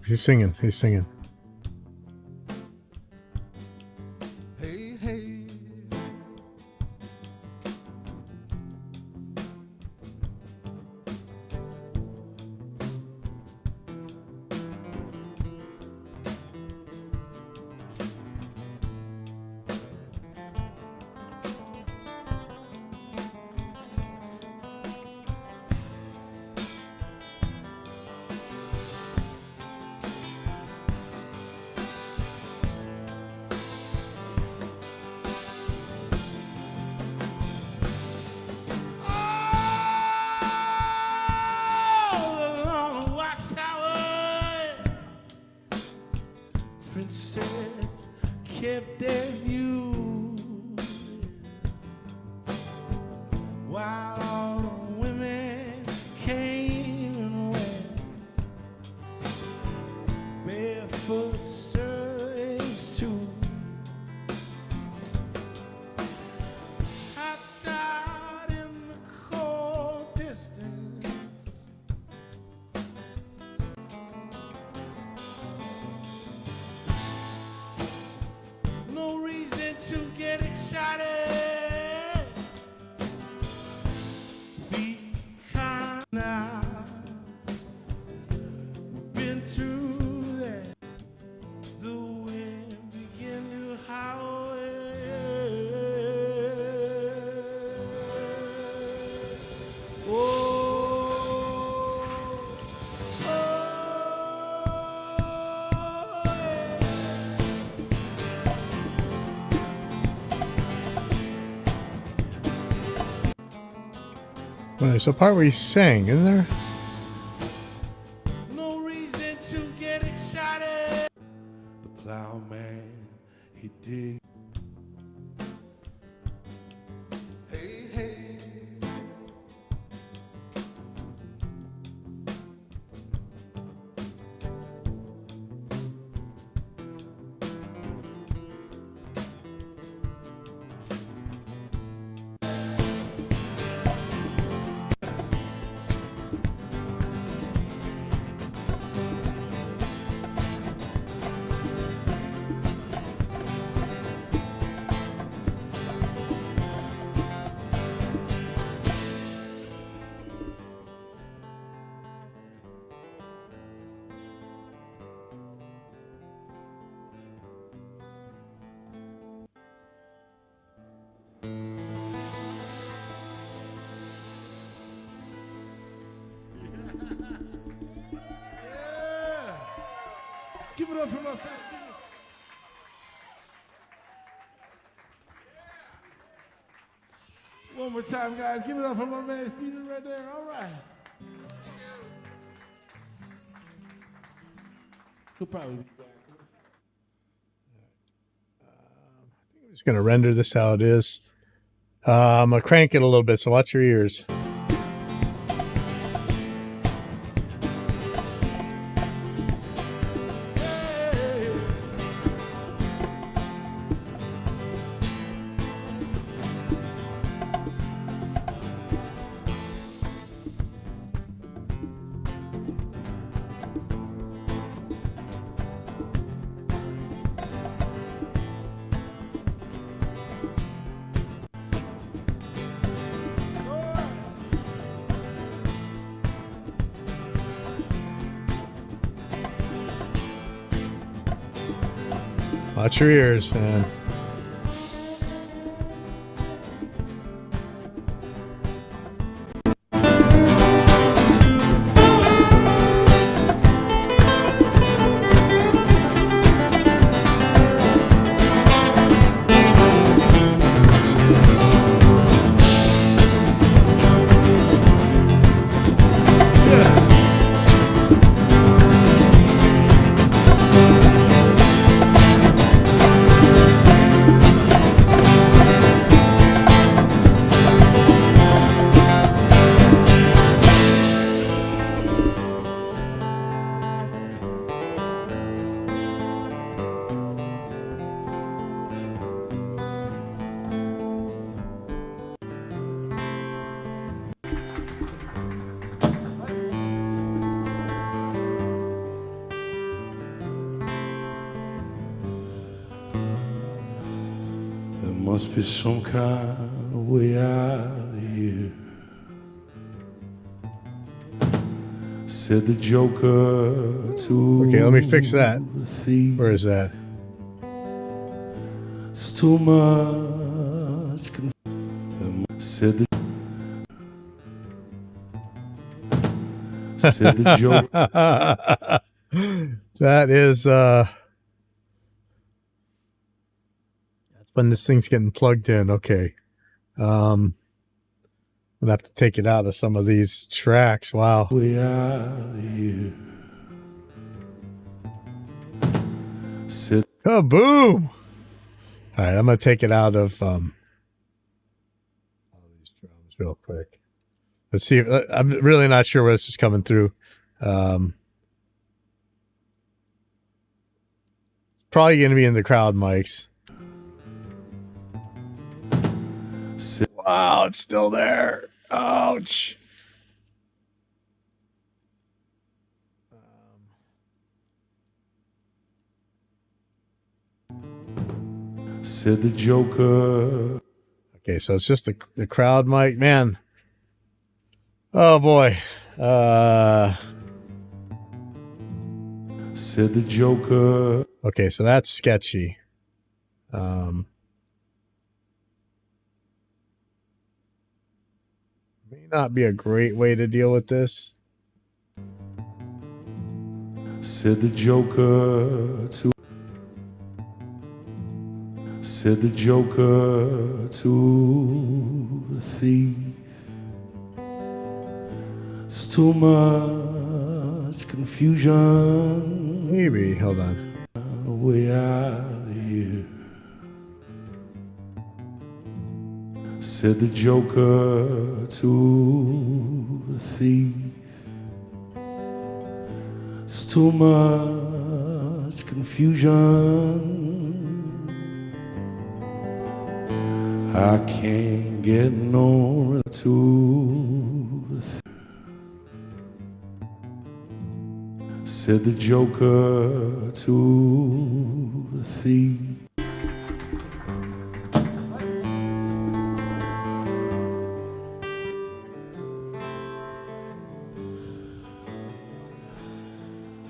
He's singing. He's singing. Hey, hey. Princess kept their view while all the women came and went barefoot servants too. Outside in the cold distance, no reason to get excited. We kind now, we've been through that. The wind began to howl. Well, there's a part where he sang, isn't there? No reason to get excited. The plowman, he dig. Hey, hey. Yeah. Give it up for my friend Steve. One more time, guys. Give it up for my man Steven right there. All right. He'll probably be back. I'm just going to render this how it is. I'm going to crank it a little bit, so watch your ears. Watch your ears, man. There must be some kind of way out here, said the joker to Okay, let me fix that. the thief. Where is that? It's too much said the joker. That is that's when this thing's getting plugged in. Okay. I'll have to take it out of some of these tracks. Wow. Way out here, said Kaboom! All right, I'm gonna take it out of all these drums real quick. Let's see. I'm really not sure where this is coming through. Probably going to be in the crowd mics. Wow, it's still there. Ouch. said the joker. Okay, so it's just the crowd mic, man. Oh boy. Said the joker. Okay, so that's sketchy. May not be a great way to deal with this. Said the joker to. Said the joker to the thief. It's too much confusion. Maybe, hold on. Way out here, said the joker to the thief. It's too much confusion. I can't get no to the thief. Said the joker to the thief.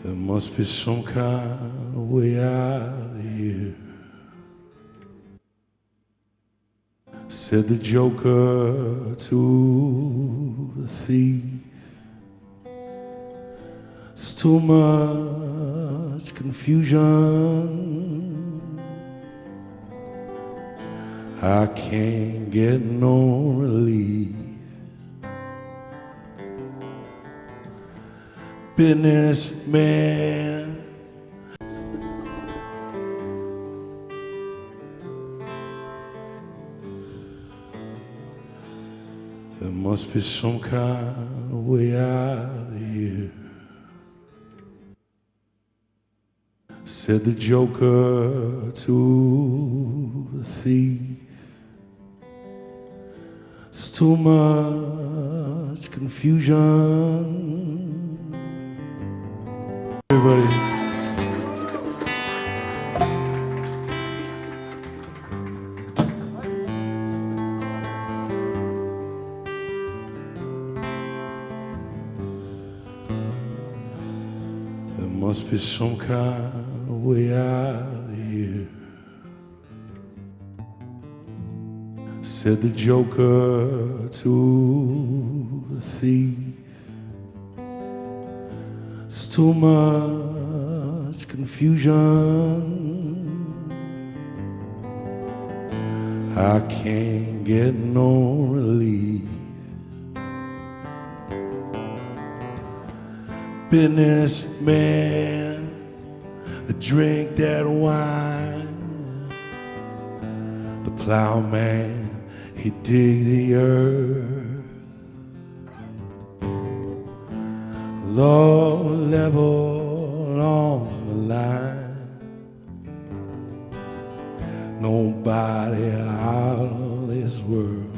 There must be some kind of way out here, said the joker to the thief. It's too much confusion. I can't get no relief. Businessman, there must be some kind of way out here, said the joker to the thief. It's too much confusion. Everybody. There must be some kind way out here. Said the joker to the thief. It's too much confusion. I can't get no relief. Businessman, drink that wine. The plowman, he dig the earth. Low level on the line. Nobody out of this world.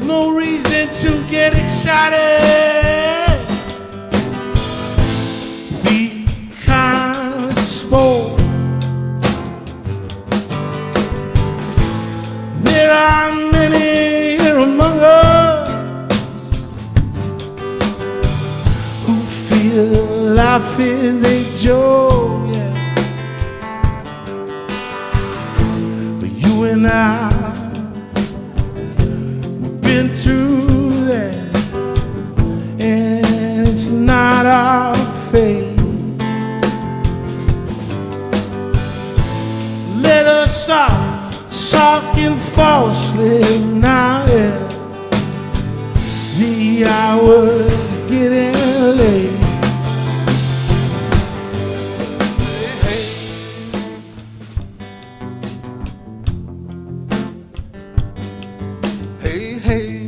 No reason to get excited. We kind of spoke. There are many here among us who feel life is a joke, yeah. But you and I been through that, and it's not our fate. Let us stop talking falsely now, yeah. The hour's getting late. Hey, hey.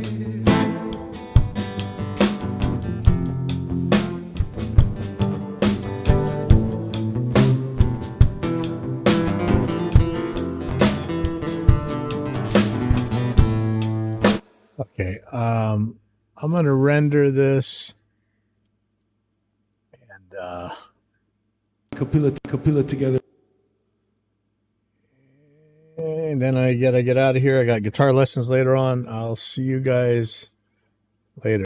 Okay. I'm gonna render this, and Capilla together. and then I gotta get out of here. I got guitar lessons later on. I'll see you guys later.